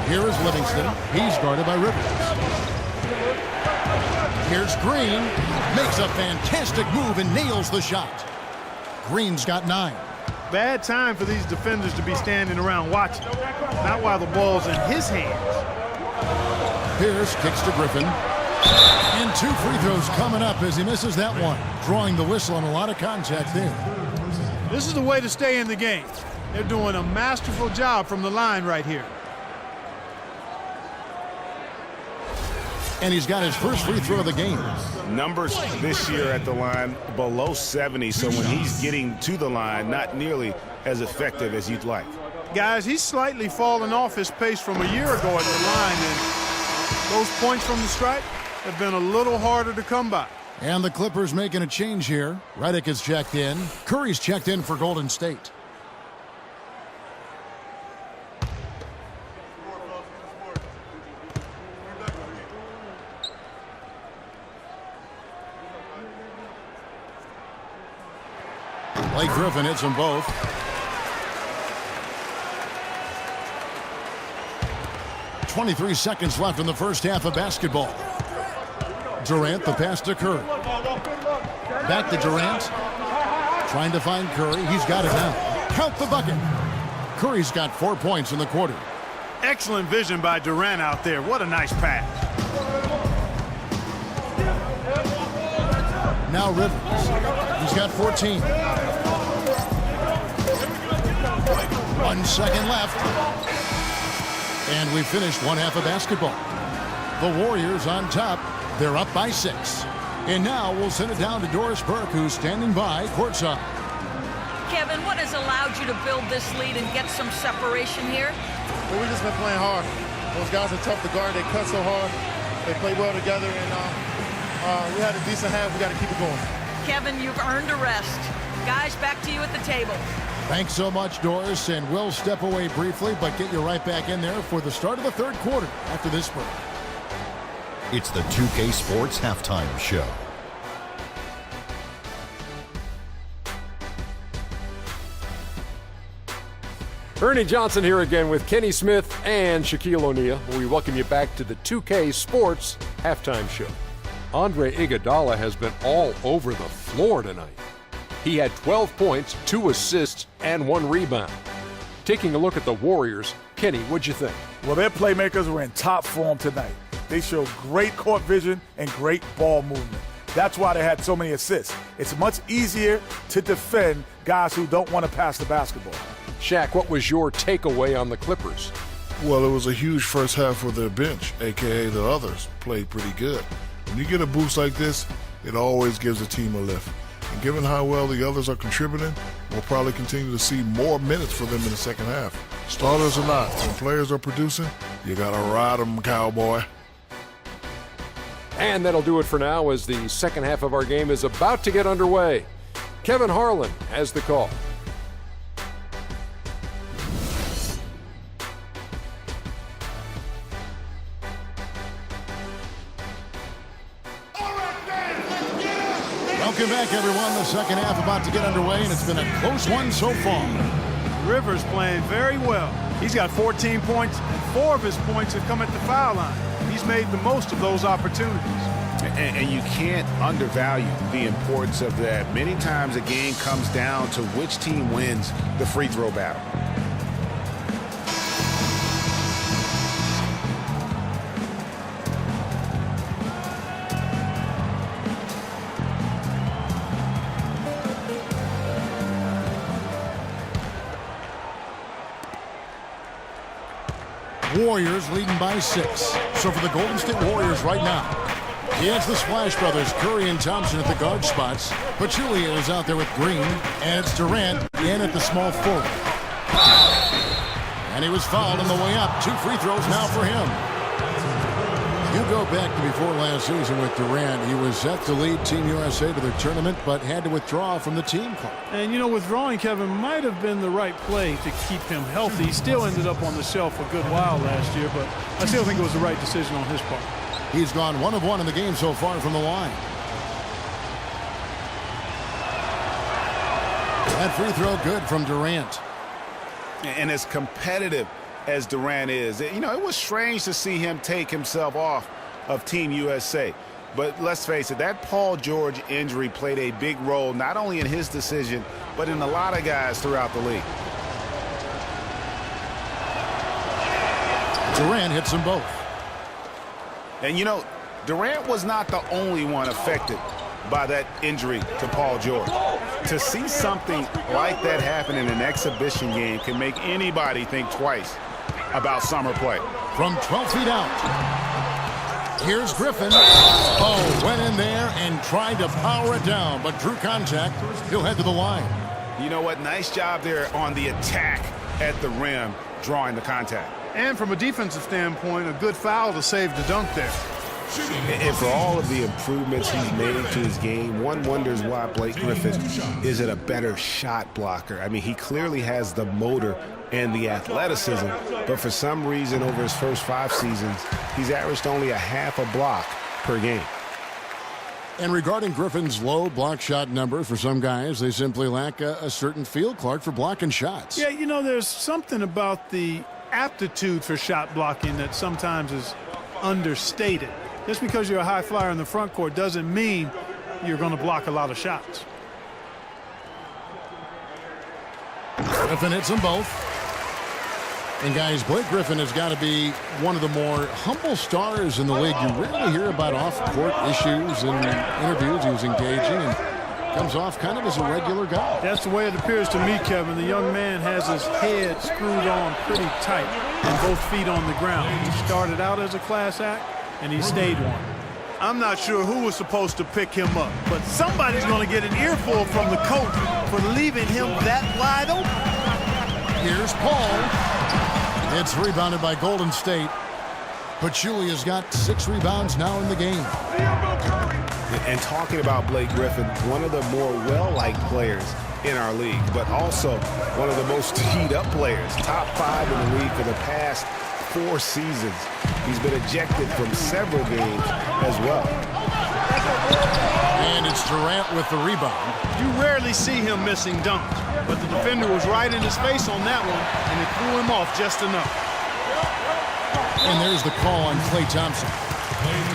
Here is Livingston. He's guarded by Rivers. Here's Green. Makes a fantastic move and nails the shot. Green's got 9. Bad time for these defenders to be standing around watching. Not while the ball's in his hands. Pierce kicks to Griffin. And 2 free throws coming up as he misses that one. Drawing the whistle on a lot of contact there. This is the way to stay in the game. They're doing a masterful job from the line right here. And he's got his first free throw of the game. Numbers this year at the line below 70, so when he's getting to the line, not nearly as effective as you'd like. Guys, he's slightly fallen off his pace from a year ago at the line, and those points from the stripe have been a little harder to come by. And the Clippers making a change here. Redick is checked in. Curry's checked in for Golden State. Blake Griffin hits them both. .23 seconds left in the first half of basketball. Durant, the pass to Curry. Back to Durant. Trying to find Curry. He's got it now. Count the bucket. Curry's got 4 points in the quarter. Excellent vision by Durant out there. What a nice pass. Now Rivers. He's got 14. 1 second left. And we finished one half of basketball. The Warriors on top. They're up by 6. And now we'll send it down to Doris Burke, who's standing by courtside. Kevin, what has allowed you to build this lead and get some separation here? Well, we've just been playing hard. Those guys are tough to guard. They cut so hard. They play well together. And we had a decent half. We got to keep it going. Kevin, you've earned a rest. Guys, back to you at the table. Thanks so much, Doris, and we'll step away briefly, but get you right back in there for the start of the third quarter after this break. It's the 2K Sports Halftime Show. Ernie Johnson here again with Kenny Smith and Shaquille O'Neal. We welcome you back to the 2K Sports Halftime Show. Andre Iguodala has been all over the floor tonight. He had 12 points, 2 assists, and 1 rebound. Taking a look at the Warriors, Kenny, what'd you think? Well, their playmakers were in top form tonight. They show great court vision and great ball movement. That's why they had so many assists. It's much easier to defend guys who don't want to pass the basketball. Shaq, what was your takeaway on the Clippers? Well, it was a huge first half for their bench, a.k.a. the others, played pretty good. When you get a boost like this, it always gives a team a lift. And given how well the others are contributing, we'll probably continue to see more minutes for them in the second half. Starters or not, when players are producing, you gotta ride them, cowboy. And that'll do it for now as the second half of our game is about to get underway. Kevin Harlan has the call. Welcome back, everyone. The second half about to get underway, and it's been a close one so far. Rivers playing very well. He's got 14 points, and 4 of his points have come at the foul line. He's made the most of those opportunities. And you can't undervalue the importance of that. Many times a game comes down to which team wins the free throw battle. Warriors leading by 6. So for the Golden State Warriors right now, he has the Splash Brothers, Curry and Thompson at the guard spots. Pachulia is out there with Green, and it's Durant in at the small forward. And he was fouled on the way up. 2 free throws now for him. You go back to before last season with Durant. He was set to lead Team USA to the tournament, but had to withdraw from the team club. And, you know, withdrawing, Kevin, might have been the right play to keep him healthy. He still ended up on the shelf a good while last year, but I still think it was the right decision on his part. He's gone 1 of 1 in the game so far from the line. That free throw good from Durant. And as competitive as Durant is, you know, it was strange to see him take himself off of Team USA. But let's face it, that Paul George injury played a big role, not only in his decision, but in a lot of guys throughout the league. Durant hits them both. And, you know, Durant was not the only one affected by that injury to Paul George. To see something like that happen in an exhibition game can make anybody think twice about summer play. From 12 feet out, here's Griffin. Oh, went in there and tried to power it down, but drew contact. He'll head to the line. You know what? Nice job there on the attack at the rim, drawing the contact. And from a defensive standpoint, a good foul to save the dunk there. And for all of the improvements he's made to his game, one wonders why Blake Griffin isn't a better shot blocker. I mean, he clearly has the motor and the athleticism, but for some reason over his first 5 seasons, he's averaged only a half a block per game. And regarding Griffin's low block shot numbers, for some guys, they simply lack a certain feel, Clark, for blocking shots. Yeah, you know, there's something about the aptitude for shot blocking that sometimes is understated. Just because you're a high flyer in the front court doesn't mean you're going to block a lot of shots. Griffin hits them both. And guys, Blake Griffin has got to be one of the more humble stars in the league. You rarely hear about off-court issues in interviews. He was engaging and comes off kind of as a regular guy. That's the way it appears to me, Kevin. The young man has his head screwed on pretty tight and both feet on the ground. He started out as a class act, and he stayed one. I'm not sure who was supposed to pick him up, but somebody's going to get an earful from the coach for leaving him that wide open. Here's Paul. It's rebounded by Golden State. Pachulia's got 6 rebounds now in the game. And talking about Blake Griffin, one of the more well-liked players in our league, but also one of the most teed-up players, top 5 in the league for the past 4 seasons. He's been ejected from several games as well. And it's Durant with the rebound. You rarely see him missing dunks, but the defender was right in his face on that one, and it threw him off just enough. And there's the call on Klay Thompson.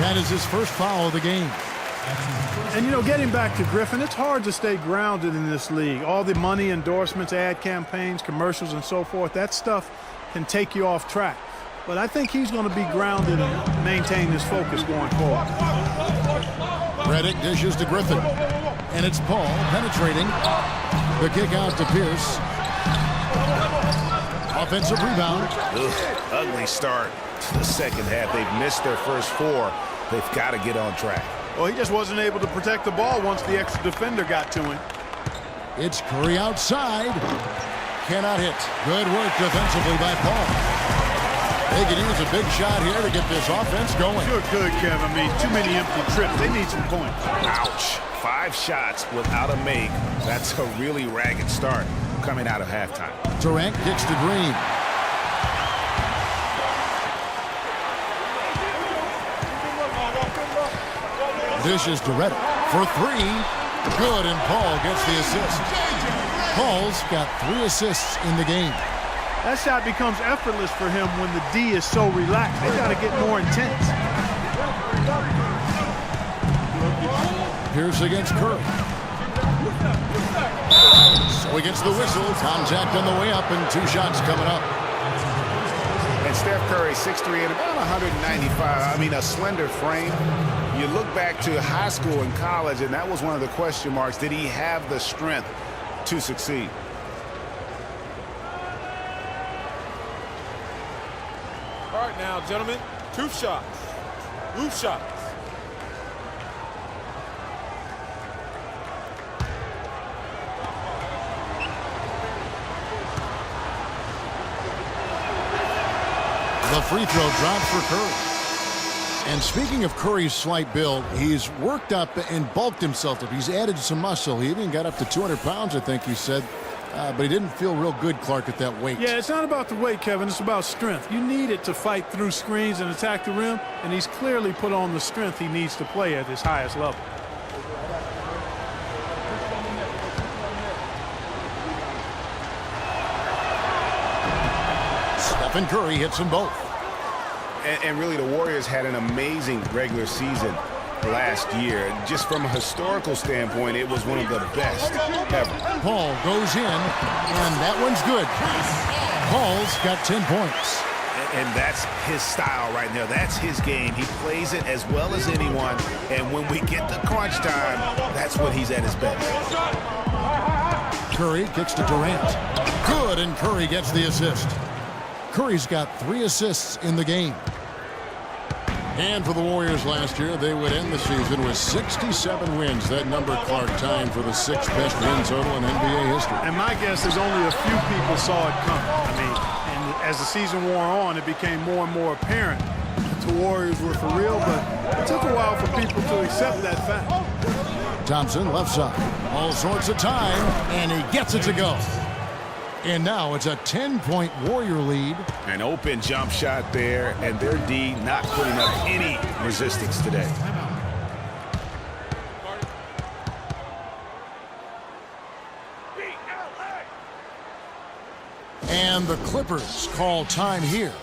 That is his first foul of the game. And, you know, getting back to Griffin, it's hard to stay grounded in this league. All the money, endorsements, ad campaigns, commercials, and so forth, that stuff can take you off track. but I think he's going to be grounded and maintain his focus going forward. Redick dishes to Griffin, and it's Paul penetrating. The kick out to Pierce. Offensive rebound. Ugly start to the second half. They've missed their first 4. They've got to get on track. Well, he just wasn't able to protect the ball once the extra defender got to him. It's Curry outside. Cannot hit. Good work defensively by Paul. They can use a big shot here to get this offense going. Sure could, Kevin. I mean, too many empty trips. They need some points. Ouch. 5 shots without a make. That's a really ragged start coming out of halftime. Durant kicks to Green. Dishes to Redick for 3. Good, and Paul gets the assist. Paul's got 3 assists in the game. That shot becomes effortless for him when the D is so relaxed. They got to get more intense. Pierce against Curry. So he gets the whistle. Contact on the way up, and 2 shots coming up. And Steph Curry, 6'3" and about 195. I mean, a slender frame. You look back to high school and college, and that was one of the question marks. Did he have the strength to succeed? All right, now, gentlemen, 2 shots. Loose shots. The free throw drops for Curry. And speaking of Curry's slight build, he's worked up and bulked himself up. He's added some muscle. He even got up to 200 pounds, I think he said. But he didn't feel real good, Clark, at that weight. Yeah, it's not about the weight, Kevin. It's about strength. You need it to fight through screens and attack the rim, and he's clearly put on the strength he needs to play at his highest level. Stephen Curry hits them both. And really, the Warriors had an amazing regular season last year. Just from a historical standpoint, it was one of the best ever. Paul goes in, and that one's good. Paul's got 10 points. And that's his style right now. That's his game. He plays it as well as anyone. And when we get to crunch time, that's when he's at his best. Curry kicks to Durant. Good, and Curry gets the assist. Curry's got 3 assists in the game. And for the Warriors last year, they would end the season with 67 wins. That number, Clark, tied for the 6th best win total in NBA history. And my guess is only a few people saw it coming. I mean, and as the season wore on, it became more and more apparent the Warriors were for real, but it took a while for people to accept that fact. Thompson, left side. All sorts of time, and he gets it to go. And now it's a 10-point Warrior lead. An open jump shot there, and their D not putting up any resistance today. And the Clippers call time here.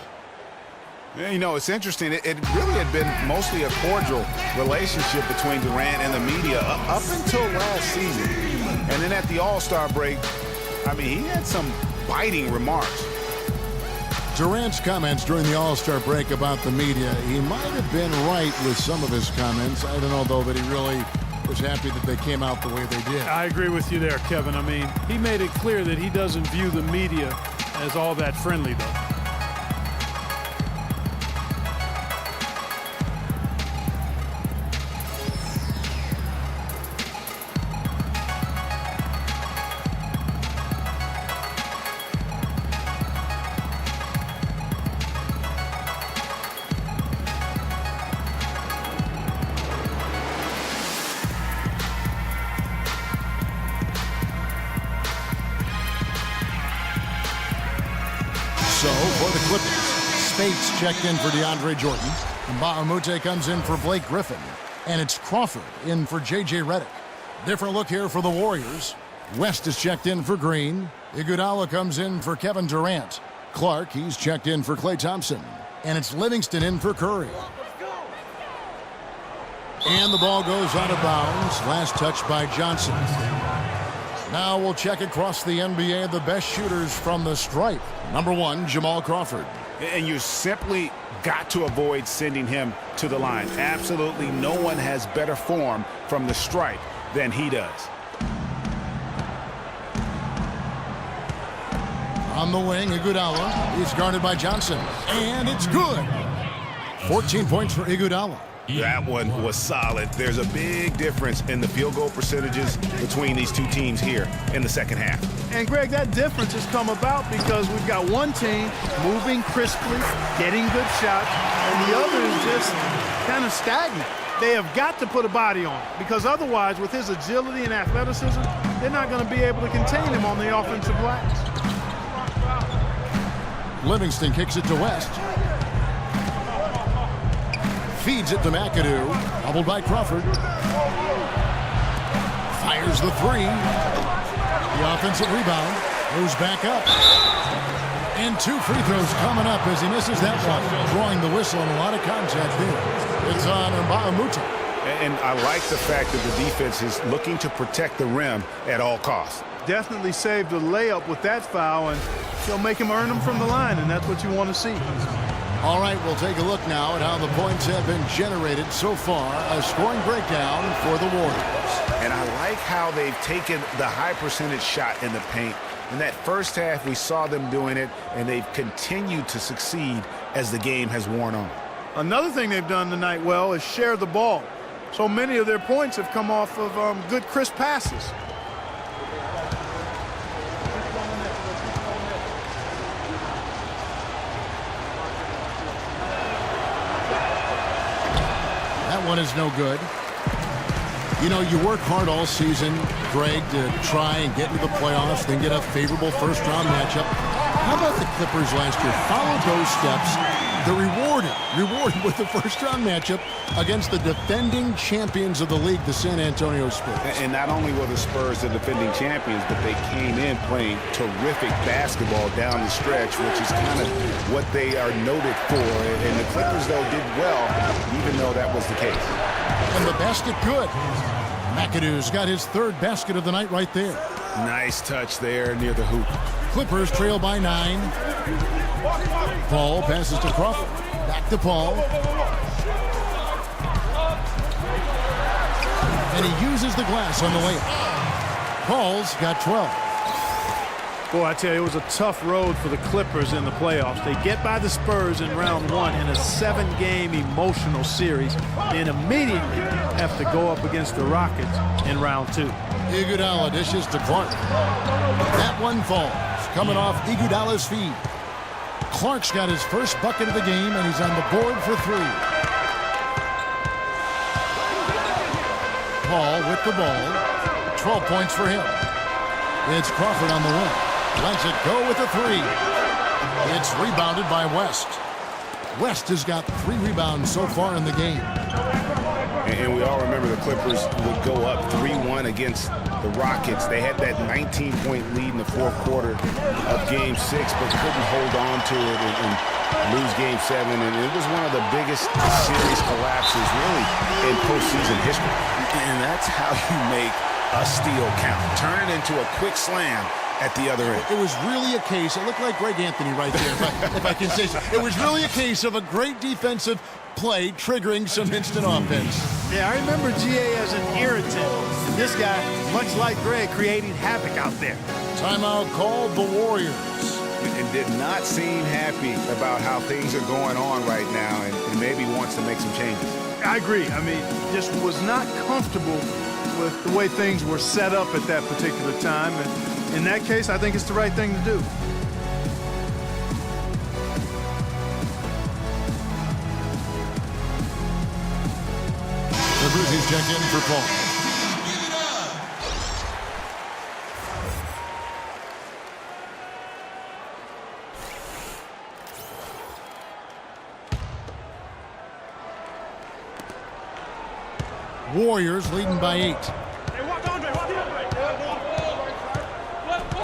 Yeah, you know, it's interesting. It really had been mostly a cordial relationship between Durant and the media up until last season. And then at the All-Star break, I mean, he had some biting remarks. Durant's comments during the All-Star break about the media, he might have been right with some of his comments. I don't know, though, that he really was happy that they came out the way they did. I agree with you there, Kevin. I mean, he made it clear that he doesn't view the media as all that friendly, though. So, for the Clippers, Spates checked in for DeAndre Jordan. And Bahamute comes in for Blake Griffin. And it's Crawford in for J.J. Redick. Different look here for the Warriors. West is checked in for Green. Iguodala comes in for Kevin Durant. Clark, he's checked in for Klay Thompson. And it's Livingston in for Curry. And the ball goes out of bounds. Last touch by Johnson. Now we'll check across the NBA the best shooters from the stripe. Number 1, Jamal Crawford. And you simply got to avoid sending him to the line. Absolutely no one has better form from the stripe than he does. On the wing, Iguodala. He's guarded by Johnson. And it's good. 14 points for Iguodala. That one was solid. There's a big difference in the field goal percentages between these two teams here in the second half. And, Greg, that difference has come about because we've got one team moving crisply, getting good shots, and the other is just kind of stagnant. They have got to put a body on it because otherwise, with his agility and athleticism, they're not going to be able to contain him on the offensive glass. Livingston kicks it to West. Feeds it to McAdoo. Doubled by Crawford. Fires the three. The offensive rebound. Goes back up. And 2 free throws coming up as he misses that one. Drawing the whistle and a lot of contact there. It's on Mbaamuta. And I like the fact that the defense is looking to protect the rim at all costs. Definitely saved a layup with that foul, and he'll make him earn them from the line, and that's what you want to see. All right, we'll take a look now at how the points have been generated so far. A scoring breakdown for the Warriors. And I like how they've taken the high percentage shot in the paint. In that first half, we saw them doing it, and they've continued to succeed as the game has worn on. Another thing they've done tonight well is share the ball. So many of their points have come off of good, crisp passes. One is no good. You know, you work hard all season, Greg, to try and get into the playoffs, then get a favorable first-round matchup. How about the Clippers last year? Followed those steps. They're rewarded with the first-round matchup against the defending champions of the league, the San Antonio Spurs. And not only were the Spurs the defending champions, but they came in playing terrific basketball down the stretch, which is kind of what they are noted for. And the Clippers, though, did well, even though that was the case. And the basket good. McAdoo's got his 3rd basket of the night right there. Nice touch there near the hoop. Clippers trail by 9. Paul passes to Crawford. Back to Paul. And he uses the glass on the layup. Paul's got 12. Boy, I tell you, it was a tough road for the Clippers in the playoffs. They get by the Spurs in round 1 in a 7-game emotional series, and immediately have to go up against the Rockets in round 2. Iguodala dishes to Clark. That one falls, coming off Iguodala's feed. Clark's got his first bucket of the game, and he's on the board for 3. Paul with the ball. 12 points for him. It's Crawford on the wing. Lets it go with a 3. It's rebounded by West. West has got 3 rebounds so far in the game. And we all remember the Clippers would go up 3-1 against the Rockets. They had that 19-point lead in the 4th quarter of Game 6, but couldn't hold on to it and lose Game 7. And it was one of the biggest series collapses, really, in postseason history. And that's how you make a steal count. Turn it into a quick slam at the other end. It was really a case, it looked like Greg Anthony right there, if I can say so. It was really a case of a great defensive play triggering some instant offense. Yeah, I remember GA as an irritant. And this guy, much like Greg, creating havoc out there. Timeout called the Warriors. And did not seem happy about how things are going on right now and maybe wants to make some changes. I agree. I mean, just was not comfortable with the way things were set up at that particular time. And in that case, I think it's the right thing to do. The Bruzies check in for Paul. Warriors leading by 8.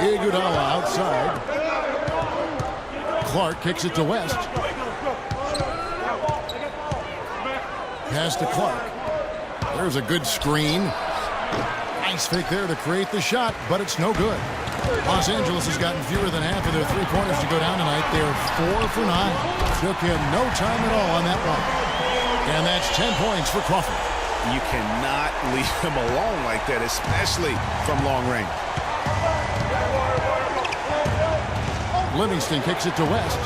Iguodala outside. Clark kicks it to West. Pass to Clark. There's a good screen. Nice fake there to create the shot, but it's no good. Los Angeles has gotten fewer than half of their three-pointers to go down tonight. They're 4 for 9. Took him no time at all on that one. And that's 10 points for Crawford. You cannot leave him alone like that, especially from long range. Livingston kicks it to West.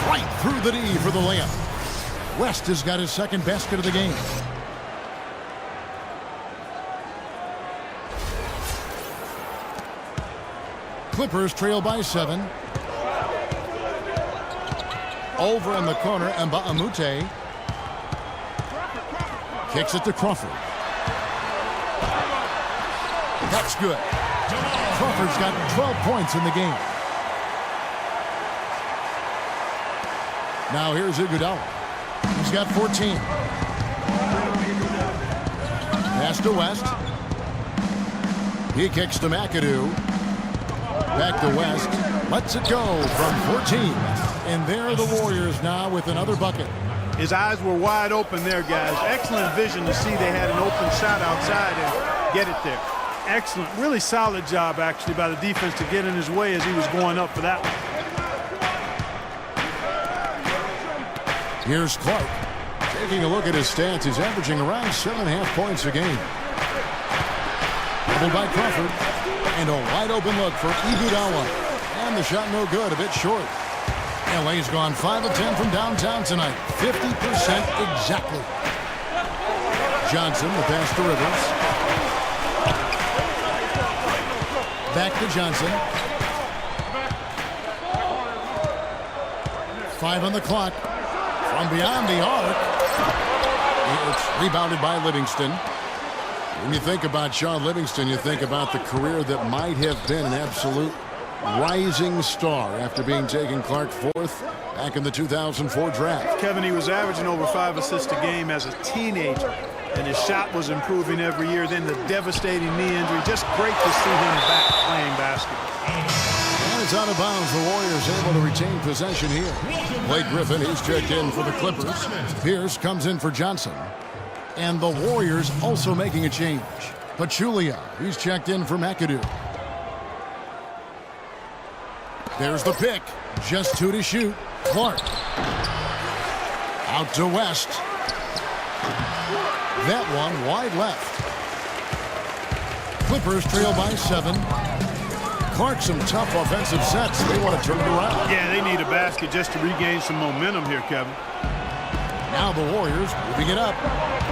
Right through the D for the layup. West has got his second basket of the game. Clippers trail by 7. Over in the corner, Mbamute kicks it to Crawford. That's good. Crawford's got 12 points in the game. Now here's Iguodala. He's got 14. Pass to West. He kicks to McAdoo. Back to West. Lets it go from 14. And there are the Warriors now with another bucket. His eyes were wide open there, guys. Excellent vision to see they had an open shot outside and get it there. Excellent. Really solid job, actually, by the defense to get in his way as he was going up for that one. Here's Clark. Taking a look at his stats, he's averaging around 7.5 points a game. Doubled by Crawford. And a wide open look for Iguodala. And the shot no good, a bit short. LA's gone 5 of 10 from downtown tonight. 50% exactly. Johnson, the pass to Rivers. Back to Johnson. 5 on the clock. From beyond the arc. It's rebounded by Livingston. When you think about Sean Livingston, you think about the career that might have been an absolute rising star after being taken Clark 4th back in the 2004 draft. Kevin, he was averaging over 5 assists a game as a teenager, and his shot was improving every year. Then the devastating knee injury. Just great to see him back playing basketball. And it's out of bounds. The Warriors able to retain possession here. Blake Griffin, he's checked in for the Clippers. Pierce comes in for Johnson. And the Warriors also making a change. Pachulia, he's checked in for McAdoo. There's the pick. Just 2 to shoot. Clark. Out to West. That one wide left. Clippers trail by 7. Clark, some tough offensive sets. They want to turn it around. Yeah, they need a basket just to regain some momentum here, Kevin. Now the Warriors moving it up.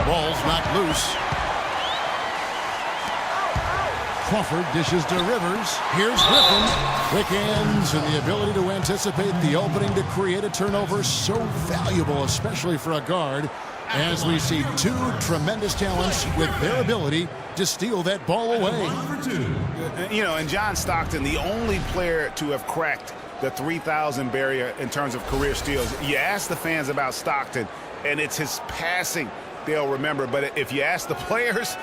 Ball's knocked loose. Crawford dishes to Rivers. Here's Griffin. Quick hands and the ability to anticipate the opening to create a turnover. So valuable, especially for a guard, as we see 2 tremendous talents with their ability to steal that ball away. You know, and John Stockton, the only player to have cracked the 3,000 barrier in terms of career steals. You ask the fans about Stockton, and it's his passing they'll remember. But if you ask the players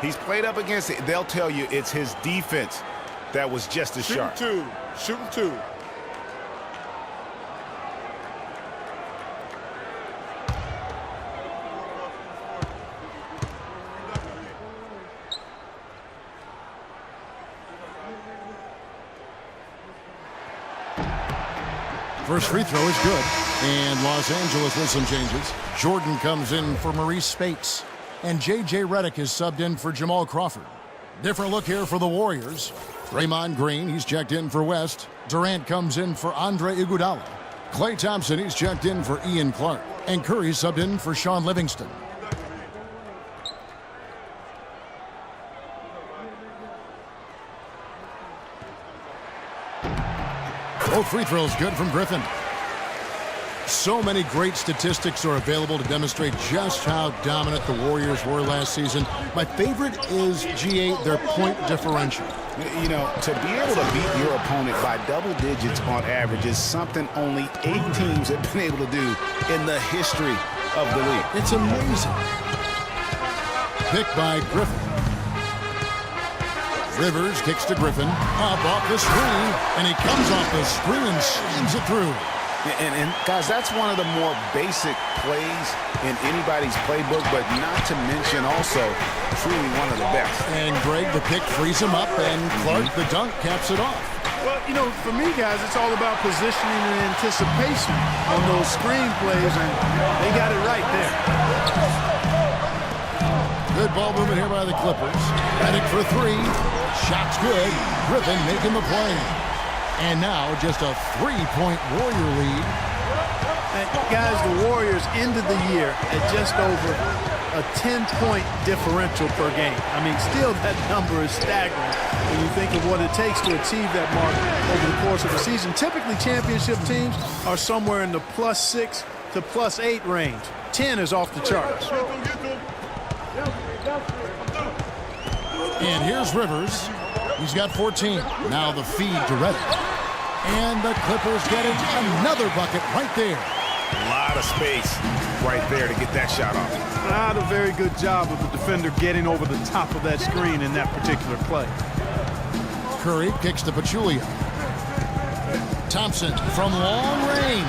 he's played up against, they'll tell you it's his defense that was just as sharp. Shooting 2. First free throw is good. And Los Angeles with some changes. Jordan comes in for Maurice Spates. And J.J. Redick is subbed in for Jamal Crawford. Different look here for the Warriors. Draymond Green, he's checked in for West. Durant comes in for Andre Iguodala. Klay Thompson, he's checked in for Ian Clark. And Curry subbed in for Sean Livingston. Both free throws good from Griffin. So many great statistics are available to demonstrate just how dominant the Warriors were last season. My favorite is, G8, their point differential. You know, to be able to beat your opponent by double digits on average is something only 8 teams have been able to do in the history of the league. It's amazing. Picked by Griffin. Rivers kicks to Griffin. Up off the screen, and he comes off the screen and slams it through. And guys, that's one of the more basic plays in anybody's playbook, but not to mention also truly one of the best. And Greg, the pick frees him up, and Clark, the dunk, caps it off. Well, you know, for me, guys, it's all about positioning and anticipation on those screen plays, and they got it right there. Good ball movement here by the Clippers. Heading for three. Shot's good. Griffin making the play. And now just a 3-point Warrior lead. And guys, the Warriors ended the year at just over a 10-point differential per game. I mean, still that number is staggering when you think of what it takes to achieve that mark over the course of a season. Typically, championship teams are somewhere in the +6 to +8 range. 10 is off the charts. And here's Rivers. He's got 14. Now the feed to Reddick. And the Clippers getting another bucket right there. A lot of space right there to get that shot off. Not a very good job of the defender getting over the top of that screen in that particular play. Curry kicks to Pachulia. Thompson from long range.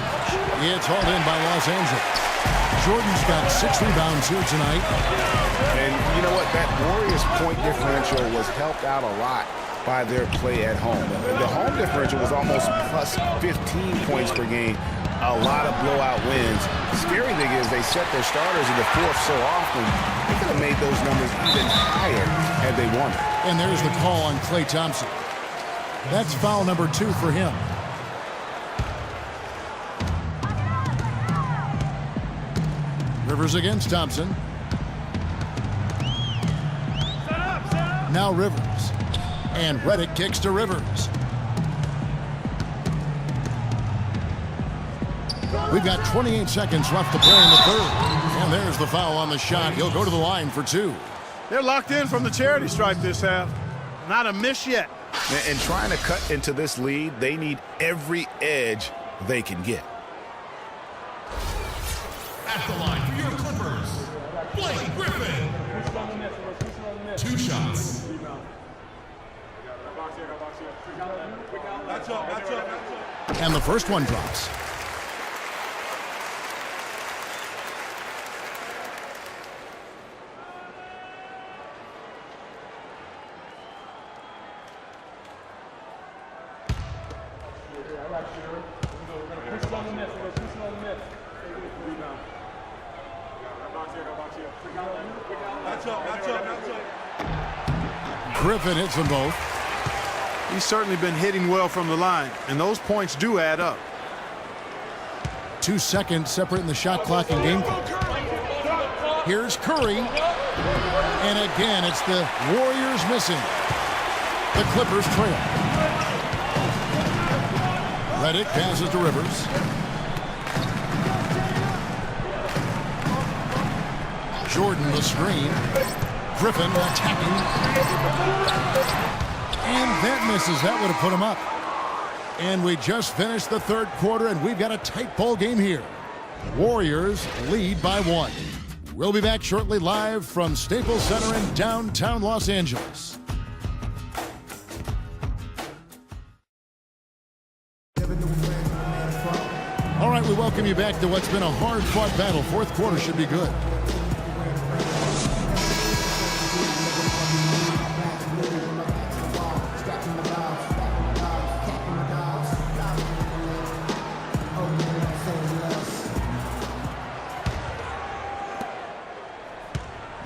It's hauled in by Los Angeles. Jordan's got 6 rebounds here tonight. And you know what? That Warriors point differential was helped out a lot by their play at home. The home differential was almost +15 points per game. A lot of blowout wins. Scary thing is they set their starters in the fourth so often, they could have made those numbers even higher had they won. And there's the call on Klay Thompson. That's foul number 2 for him. Rivers against Thompson. Now Rivers. And Reddick kicks to Rivers. We've got 28 seconds left to play in the third. And there's the foul on the shot. He'll go to the line for 2. They're locked in from the charity stripe this half. Not a miss yet. And trying to cut into this lead, they need every edge they can get. At the line for your Clippers, Blake Griffin. 2 shots. And the first one drops. Griffin hits them both. He's certainly been hitting well from the line, and those points do add up. 2 seconds separating the shot clock and game clock. Here's Curry. And again, it's the Warriors missing. The Clippers trail. Reddick passes to Rivers. Jordan the screen. Griffin attacking. And that misses. That would have put him up. And we just finished the third quarter, and we've got a tight ball game here. Warriors lead by 1. We'll be back shortly live from Staples Center in downtown Los Angeles. All right, we welcome you back to what's been a hard-fought battle. Fourth quarter should be good.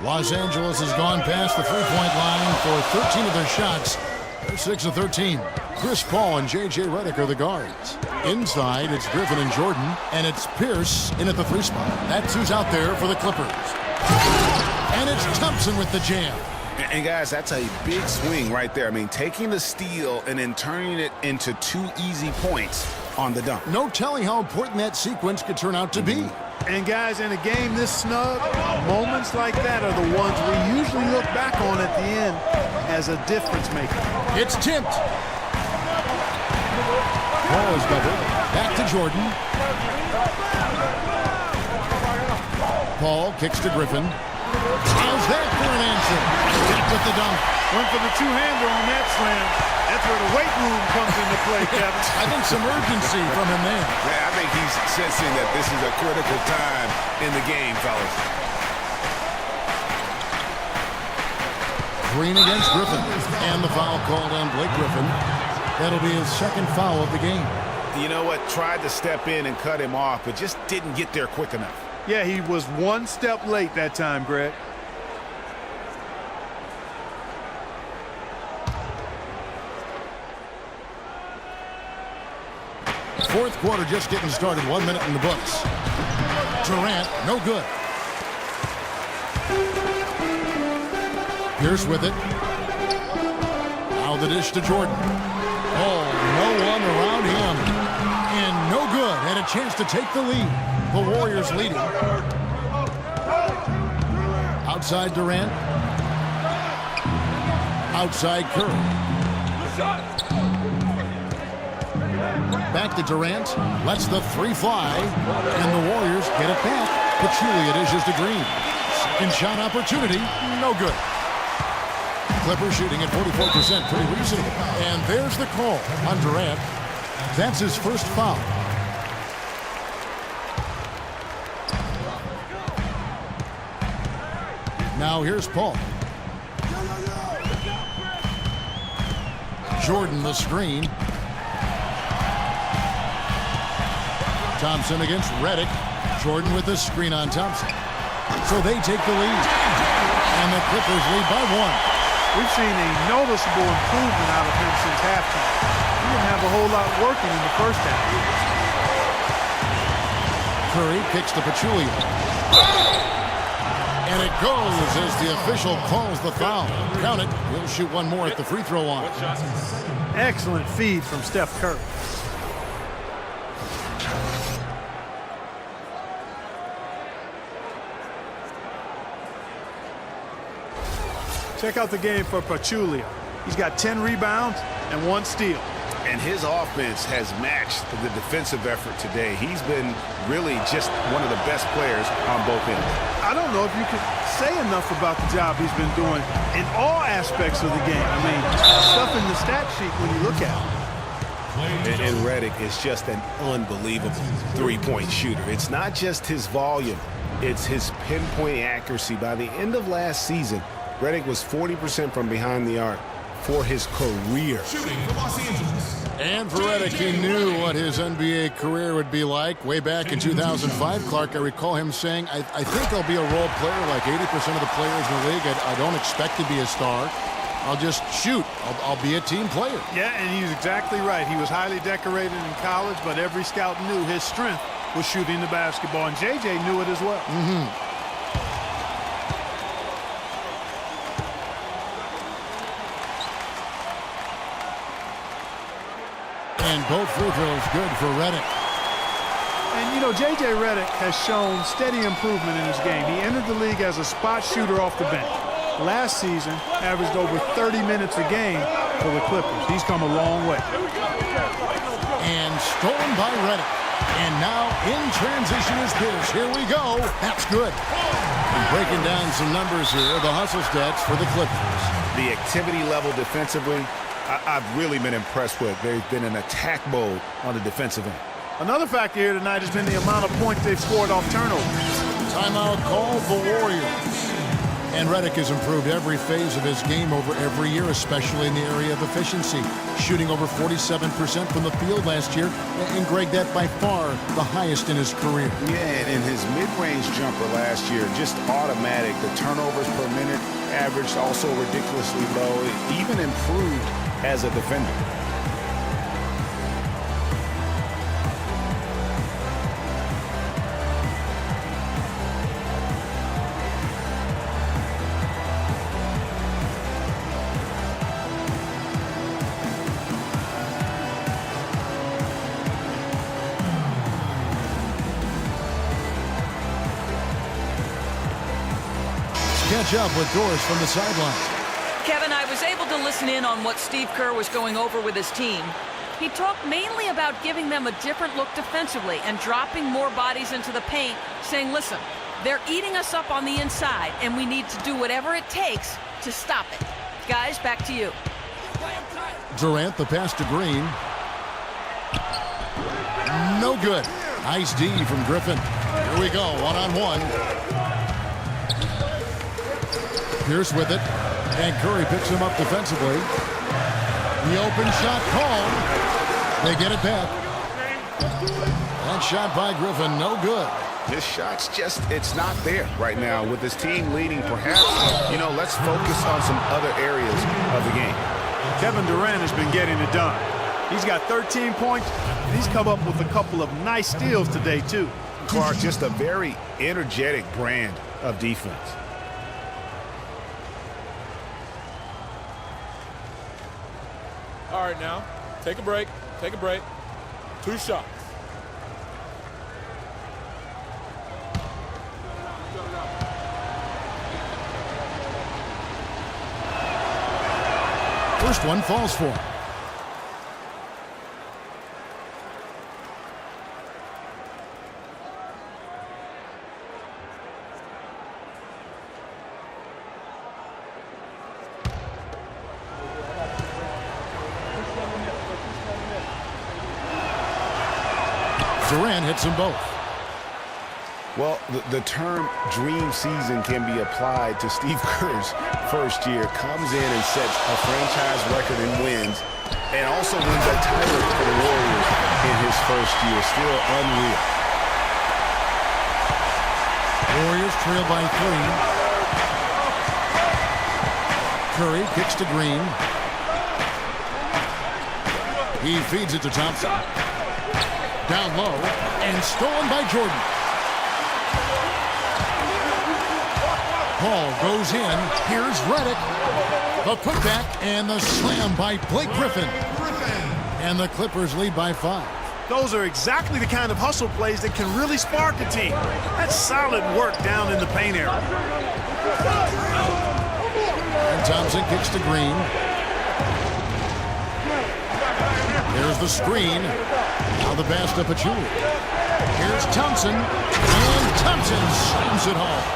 Los Angeles has gone past the three-point line for 13 of their shots. They're 6 of 13. Chris Paul and J.J. Redick are the guards. Inside, it's Griffin and Jordan, and it's Pierce in at the 3 spot. That's who's out there for the Clippers. And it's Thompson with the jam. And guys, that's a big swing right there. I mean, taking the steal and then turning it into 2 easy points on the dunk. No telling how important that sequence could turn out to be. And guys, in a game this snug, moments like that are the ones we usually look back on at the end as a difference maker. It's tipped. Paul is doubled. Back to Jordan. Paul kicks to Griffin. How's that for an answer? Back with the dunk. Went for the two-hander on that slam. That's where the weight room comes into play, Kevin. I think some urgency from him there. Yeah, I think he's sensing that this is a critical time in the game, fellas. Green against Griffin. And the foul called on Blake Griffin. That'll be his second foul of the game. You know what? Tried to step in and cut him off, but just didn't get there quick enough. Yeah, he was one step late that time, Greg. Fourth quarter just getting started. 1 minute in the books. Durant, no good. Pierce with it. Now the dish to Jordan. Oh, no one around him. And no good. And a chance to take the lead. The Warriors leading. Outside Durant. Outside Curry. Back to Durant. Lets the three fly. And the Warriors get it back. Pachulia dishes to Green. Second shot opportunity. No good. Clippers shooting at 44%. Pretty reasonable. And there's the call on Durant. That's his first foul. Now here's Paul. Jordan the screen. Thompson against Redick. Jordan with the screen on Thompson. So they take the lead. And the Clippers lead by 1. We've seen a noticeable improvement out of him since halftime. He didn't have a whole lot working in the first half. Curry kicks to Pachulia. And it goes as the official calls the foul. Count it. He'll shoot one more at the free throw line. Excellent feed from Steph Curry. Check out the game for Pachulia. He's got 10 rebounds and 1 steal. And his offense has matched the defensive effort today. He's been really just one of the best players on both ends. I don't know if you could say enough about the job he's been doing in all aspects of the game. I mean, stuff in the stat sheet when you look at it. And Redick is just an unbelievable three-point shooter. It's not just his volume, it's his pinpoint accuracy. By the end of last season, Redick was 40% from behind the arc for his career. Shooting for Los Angeles. And for Redick, he knew what his NBA career would be like. Way back in 2005, Clark, I recall him saying, I think I'll be a role player like 80% of the players in the league. I don't expect to be a star. I'll just shoot. I'll be a team player. Yeah, and he's exactly right. He was highly decorated in college, but every scout knew his strength was shooting the basketball, and JJ knew it as well. And both free throws good for Redick. And, you know, J.J. Redick has shown steady improvement in his game. He entered the league as a spot shooter off the bench. Last season, averaged over 30 minutes a game for the Clippers. He's come a long way. And stolen by Redick. And now in transition is Pierce. Here we go. That's good. And breaking down some numbers here, the hustle stats for the Clippers. The activity level defensively, I've really been impressed with. They've been in attack mode on the defensive end. Another factor here tonight has been the amount of points they've scored off turnovers. Timeout called the Warriors. And Redick has improved every phase of his game over every year, especially in the area of efficiency. Shooting over 47% from the field last year. And Greg, that by far the highest in his career. Yeah, and his mid-range jumper last year, just automatic. The turnovers per minute averaged also ridiculously low. It even improved as a defender. Catch up with Doris from the sideline. Kevin, I was able to listen in on what Steve Kerr was going over with his team. He talked mainly about giving them a different look defensively and dropping more bodies into the paint, saying, listen, they're eating us up on the inside, and we need to do whatever it takes to stop it. Guys, back to you. Durant, the pass to Green. No good. Nice D from Griffin. Here we go, one-on-one. Pierce with it. And Curry picks him up defensively. The open shot called. They get it back. That shot by Griffin, no good. His shot's just, it's not there right now. With his team leading, perhaps, let's focus on some other areas of the game. Kevin Durant has been getting it done. He's got 13 points, and he's come up with a couple of nice steals today, too. Clark, just a very energetic brand of defense. All right, now, take a break. Take a break. 2 shots. First one falls for him. Durant hits them both. Well, the term dream season can be applied to Steve Kerr's first year. Comes in and sets a franchise record in wins, and also wins a title for the Warriors in his first year. Still unreal. Warriors trail by 3. Curry kicks to Green. He feeds it to Thompson. Down low and stolen by Jordan. Paul goes in. Here's Redick. The putback and the slam by Blake Griffin. And the Clippers lead by 5. Those are exactly the kind of hustle plays that can really spark a team. That's solid work down in the paint area. And Thompson kicks to Green. There's the screen. Now the pass to Pachulia. Here's Thompson. And Thompson slams it home.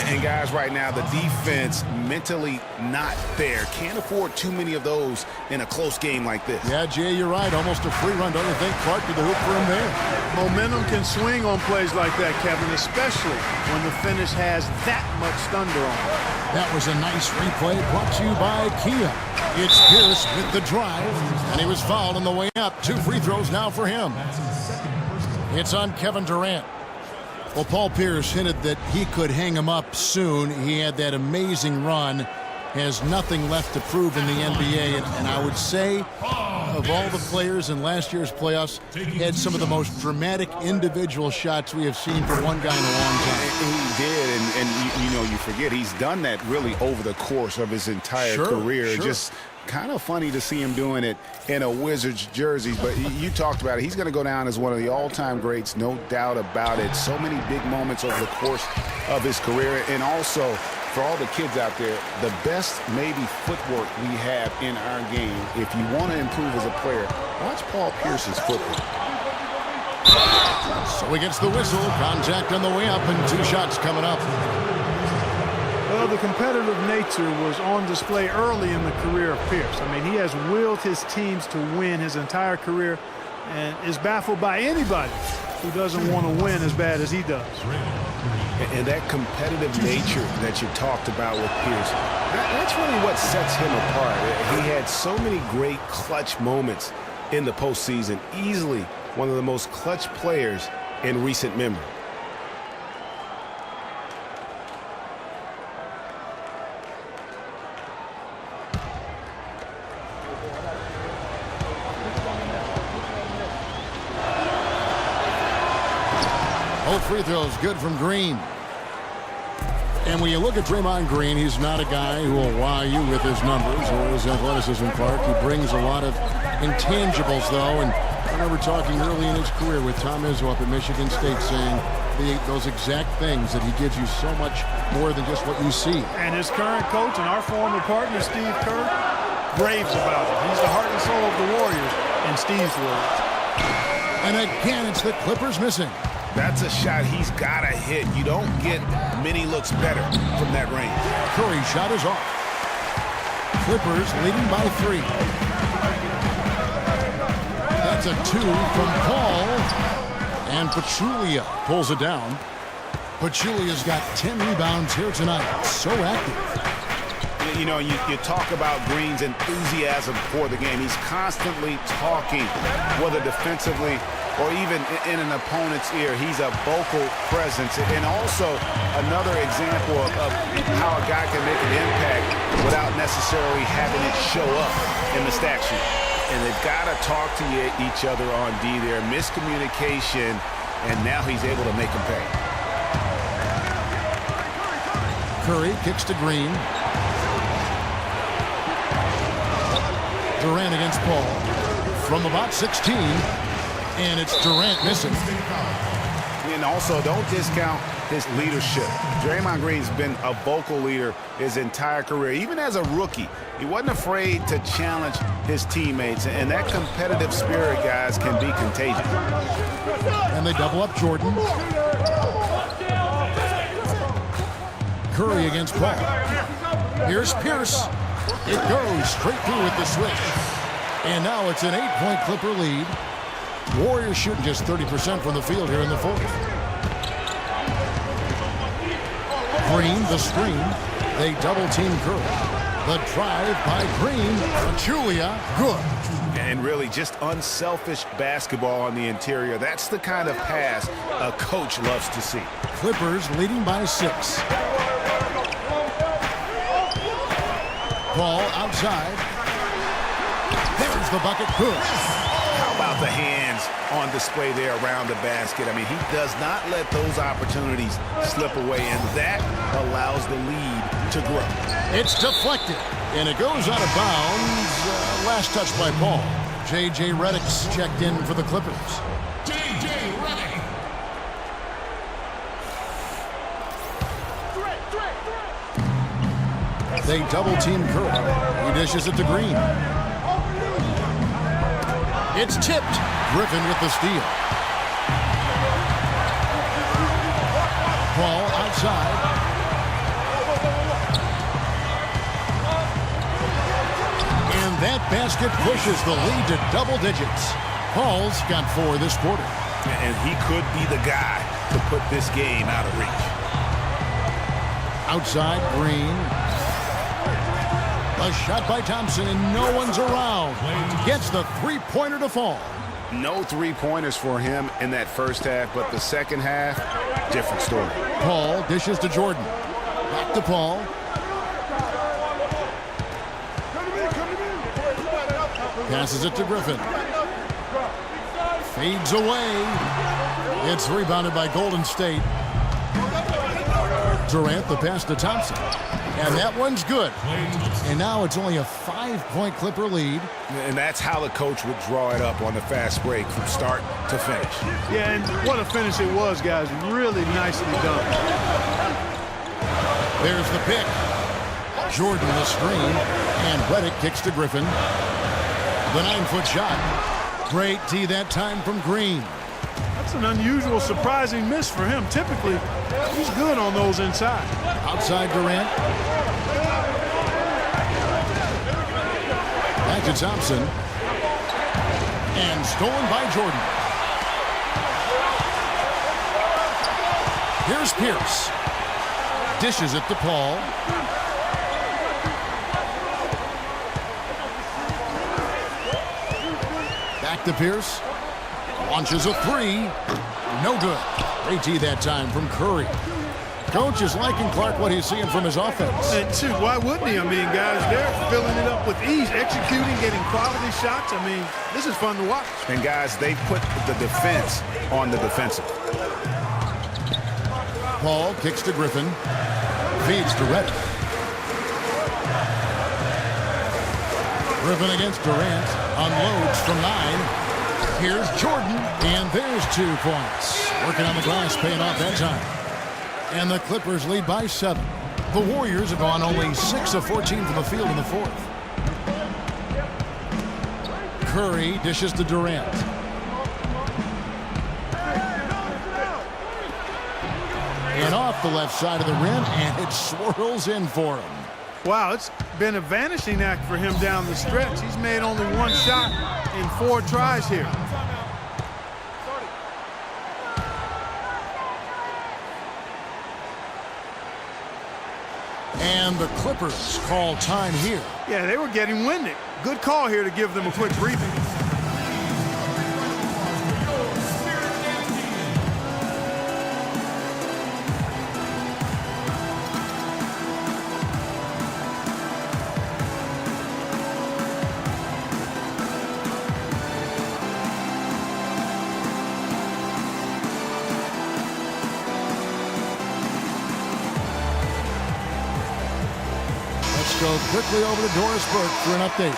And guys, right now, the defense mentally not there. Can't afford too many of those in a close game like this. Yeah, Jay, you're right. Almost a free run. Don't you think? Clark to the hoop for him there. Momentum can swing on plays like that, Kevin, especially when the finish has that much thunder on it. That was a nice replay brought to you by Kia. It's Pierce with the drive, and he was fouled on the way up. 2 free throws now for him. It's on Kevin Durant. Well, Paul Pierce hinted that he could hang him up soon. He had that amazing run. Has nothing left to prove in the NBA. And I would say, of all the players in last year's playoffs, had some of the most dramatic individual shots we have seen for one guy in a long time. He did, and you forget, he's done that really over the course of his entire career. Sure. Just kind of funny to see him doing it in a Wizards jersey, but you talked about it. He's going to go down as one of the all-time greats, no doubt about it. So many big moments over the course of his career, and also for all the kids out there, the best maybe footwork we have in our game. If you want to improve as a player, watch Paul Pierce's footwork. So he gets the whistle, contact on the way up, and 2 shots coming up. Well, the competitive nature was on display early in the career of Pierce. I mean, he has willed his teams to win his entire career and is baffled by anybody who doesn't want to win as bad as he does. And that competitive nature that you talked about with Pierce, that's really what sets him apart. He had so many great clutch moments in the postseason. Easily one of the most clutch players in recent memory. Both free throws good from Green. And when you look at Draymond Green, he's not a guy who will wow you with his numbers or his athleticism, Clark. He brings a lot of intangibles, though. And I remember talking early in his career with Tom Izzo up at Michigan State saying those exact things, that he gives you so much more than just what you see. And his current coach and our former partner, Steve Kerr, raves about it. He's the heart and soul of the Warriors, in Steve's words. And again, it's the Clippers missing. That's a shot he's got to hit. You don't get many looks better from that range. Curry's shot is off. Clippers leading by 3. That's a 2 from Paul. And Pachulia pulls it down. Pachulia's got 10 rebounds here tonight. So active. You know, you talk about Green's enthusiasm for the game. He's constantly talking, whether defensively or even in an opponent's ear. He's a vocal presence. And also another example of how a guy can make an impact without necessarily having it show up in the stat sheet. And they've got to talk to each other on D there. Miscommunication, and now he's able to make them pay. Curry kicks to Green. Durant against Paul from about 16, and it's Durant missing. And also, don't discount his leadership. Draymond Green's been a vocal leader his entire career. Even as a rookie, he wasn't afraid to challenge his teammates, and that competitive spirit, guys, can be contagious. And they double up Jordan. Curry against Paul. Here's Pierce. It goes straight through with the switch. And now it's an 8-point Clipper lead. Warriors shooting just 30% from the field here in the fourth. Green, the screen. They double-team Curry. The drive by Green. Pachulia, good. And really just unselfish basketball on the interior. That's the kind of pass a coach loves to see. Clippers leading by 6. Paul outside. There's the bucket. Good. How about the hands on display there around the basket? I mean, he does not let those opportunities slip away, and that allows the lead to grow. It's deflected, and it goes out of bounds. Last touch by Paul. J.J. Redick's checked in for the Clippers. J.J. Redick. They double-team Curry. He dishes it to Green. It's tipped. Griffin with the steal. Paul outside. And that basket pushes the lead to double digits. Paul's got 4 this quarter. And he could be the guy to put this game out of reach. Outside, Green. A shot by Thompson, and no one's around. Gets the three-pointer to fall. No three-pointers for him in that first half, but the second half, different story. Paul dishes to Jordan. Back to Paul. Passes it to Griffin. Fades away. It's rebounded by Golden State. Durant, the pass to Thompson. And that one's good. And now it's only a 5-point Clipper lead. And that's how the coach would draw it up on the fast break from start to finish. Yeah, and what a finish it was, guys. Really nicely done. There's the pick. Jordan the screen. And Redick kicks to Griffin. The 9-foot shot. Great D that time from Green. That's an unusual, surprising miss for him. Typically, he's good on those inside. Outside Durant. Back to Thompson. And stolen by Jordan. Here's Pierce. Dishes it to Paul. Back to Pierce. Launches a 3. No good. AT that time from Curry. Coach is liking Clark what he's seeing from his offense. And shoot, why wouldn't he? I mean, guys, they're filling it up with ease, executing, getting quality shots. I mean, this is fun to watch. And guys, they put the defense on the defensive. Paul kicks to Griffin. Feeds to Redick. Griffin against Durant. Unloads from 9. Here's Jordan, and there's 2 points. Working on the glass, paying off that time. And the Clippers lead by 7. The Warriors have gone only 6 of 14 from the field in the fourth. Curry dishes to Durant. And off the left side of the rim, and it swirls in for him. Wow, it's been a vanishing act for him down the stretch. He's made only 1 shot in 4 tries here. And the Clippers call time here. Yeah, they were getting winded. Good call here to give them a quick breathing. Go quickly over to Doris Burke for an update.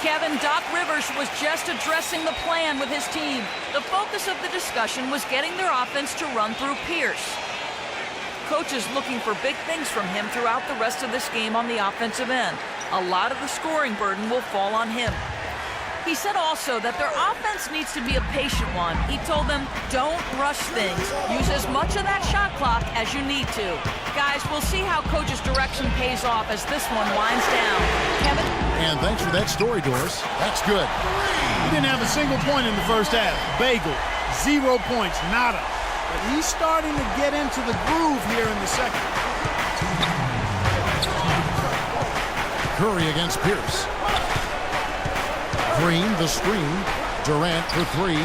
Kevin, Doc Rivers was just addressing the plan with his team. The focus of the discussion was getting their offense to run through Pierce. Coach is looking for big things from him throughout the rest of this game on the offensive end. A lot of the scoring burden will fall on him. He said also that their offense needs to be a patient one. He told them, don't rush things. Use as much of that shot clock as you need to. Guys, we'll see how Coach's direction pays off as this one winds down. Kevin? And thanks for that story, Doris. That's good. He didn't have a single point in the first half. Bagel, 0 points, nada. But he's starting to get into the groove here in the second. Curry against Pierce. Green, the screen. Durant for three.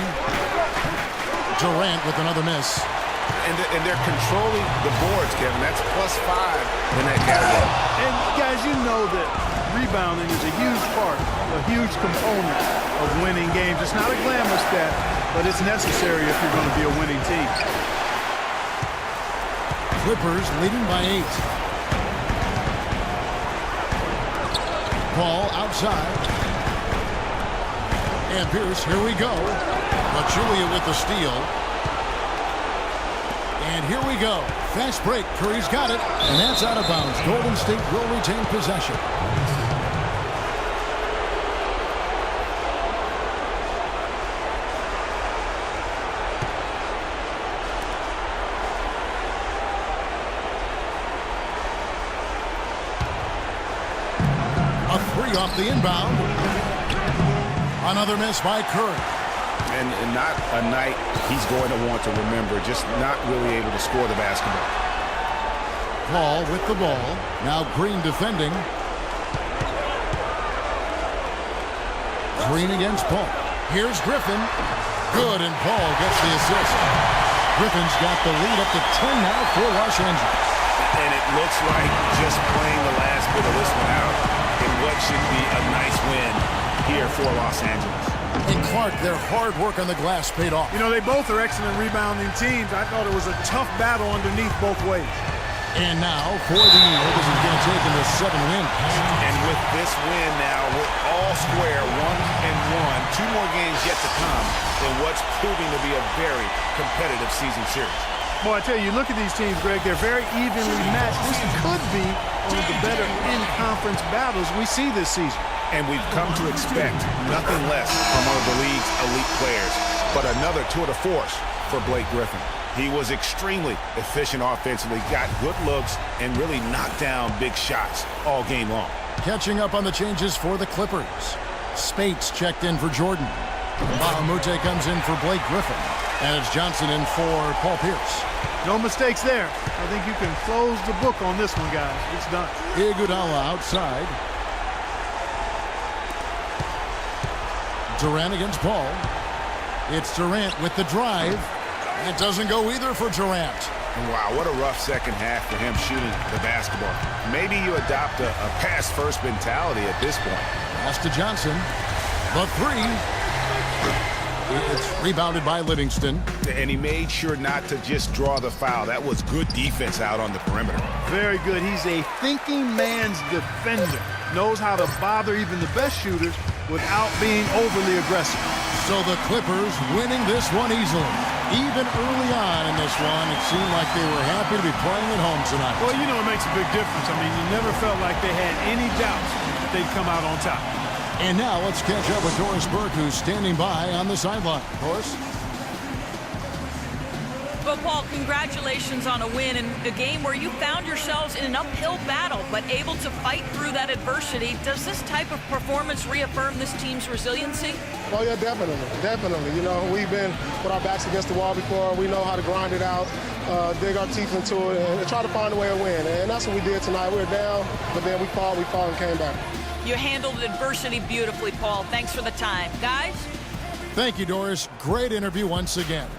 Durant with another miss. And they're controlling the boards, Kevin. That's +5 in that category. And guys, you know that rebounding is a huge part, a huge component of winning games. It's not a glamour stat, but it's necessary if you're going to be a winning team. Clippers leading by 8. Ball outside. And Pierce, here we go. Julia with the steal. And here we go. Fast break. Curry's got it. And that's out of bounds. Golden State will retain possession. A three off the inbound. Another miss by Curry. And not a night he's going to want to remember, just not really able to score the basketball. Paul with the ball. Now Green defending. Green against Paul. Here's Griffin. Good, and Paul gets the assist. Griffin's got the lead up to 10 now for Los Angeles. And it looks like just playing the last bit of this one out in what should be a nice win here for Los Angeles. And Clark, their hard work on the glass paid off. You know, they both are excellent rebounding teams. I thought it was a tough battle underneath both ways. And now for the Eagles is going to take them to 7 wins. And with this win now, we're all square, 1-1. 2 more games yet to come in what's proving to be a very competitive season series. Boy, I tell you, look at these teams, Greg. They're very evenly matched. This could be one of the better in-conference battles we see this season. And we've come to expect nothing less from one of the league's elite players, but another tour de force for Blake Griffin. He was extremely efficient offensively, got good looks, and really knocked down big shots all game long. Catching up on the changes for the Clippers. Spates checked in for Jordan. Bahamute comes in for Blake Griffin. And it's Johnson in for Paul Pierce. No mistakes there. I think you can close the book on this one, guys. It's done. Iguodala outside. Durant against Paul. It's Durant with the drive. It doesn't go either for Durant. Wow, what a rough second half for him shooting the basketball. Maybe you adopt a pass-first mentality at this point. Pass to Johnson. The three. It's rebounded by Livingston. And he made sure not to just draw the foul. That was good defense out on the perimeter. Very good. He's a thinking man's defender. Knows how to bother even the best shooters without being overly aggressive. So the Clippers winning this one easily. Even early on in this one, it seemed like they were happy to be playing at home tonight. Well, you know, it makes a big difference. I mean, you never felt like they had any doubts that they'd come out on top. And now let's catch up with Doris Burke, who's standing by on the sideline. Doris? Paul, congratulations on a win in a game where you found yourselves in an uphill battle, but able to fight through that adversity. Does this type of performance reaffirm this team's resiliency? Oh, yeah, definitely. You know, we've been with our backs against the wall before. We know how to grind it out, dig our teeth into it, and try to find a way to win. And that's what we did tonight. We were down, but then we fought, and came back. You handled adversity beautifully, Paul. Thanks for the time. Guys? Thank you, Doris. Great interview once again.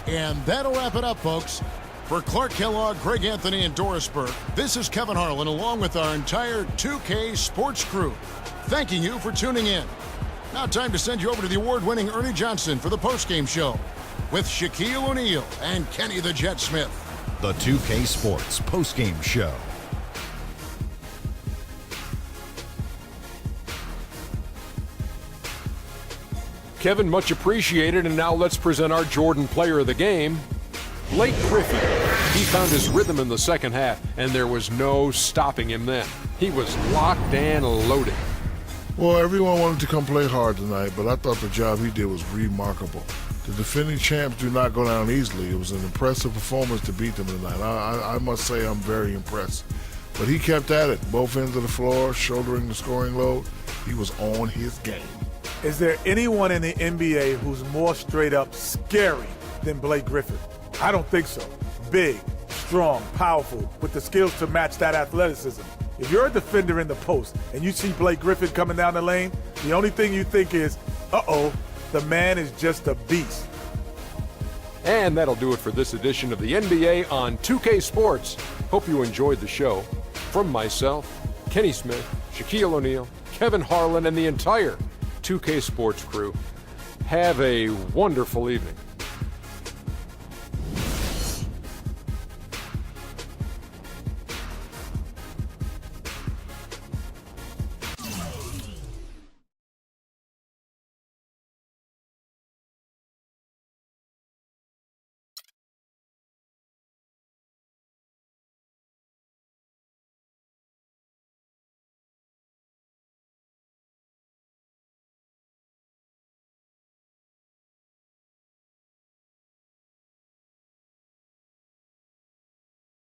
And that'll wrap it up, folks. For Clark Kellogg, Greg Anthony, and Doris Burke, this is Kevin Harlan along with our entire 2K Sports crew, thanking you for tuning in. Now time to send you over to the award-winning Ernie Johnson for the postgame show with Shaquille O'Neal and Kenny the Jet Smith. The 2K Sports postgame show. Kevin, much appreciated, and now let's present our Jordan player of the game, Blake Griffin. He found his rhythm in the second half, and there was no stopping him then. He was locked and loaded. Well, everyone wanted to come play hard tonight, but I thought the job he did was remarkable. The defending champs do not go down easily. It was an impressive performance to beat them tonight. I must say I'm very impressed. But he kept at it, both ends of the floor, shouldering the scoring load. He was on his game. Is there anyone in the NBA who's more straight up scary than Blake Griffin? I don't think so. Big, strong, powerful, with the skills to match that athleticism. If you're a defender in the post and you see Blake Griffin coming down the lane, the only thing you think is, uh-oh, the man is just a beast. And that'll do it for this edition of the NBA on 2K Sports. Hope you enjoyed the show. From myself, Kenny Smith, Shaquille O'Neal, Kevin Harlan, and the entire 2K Sports crew, have a wonderful evening.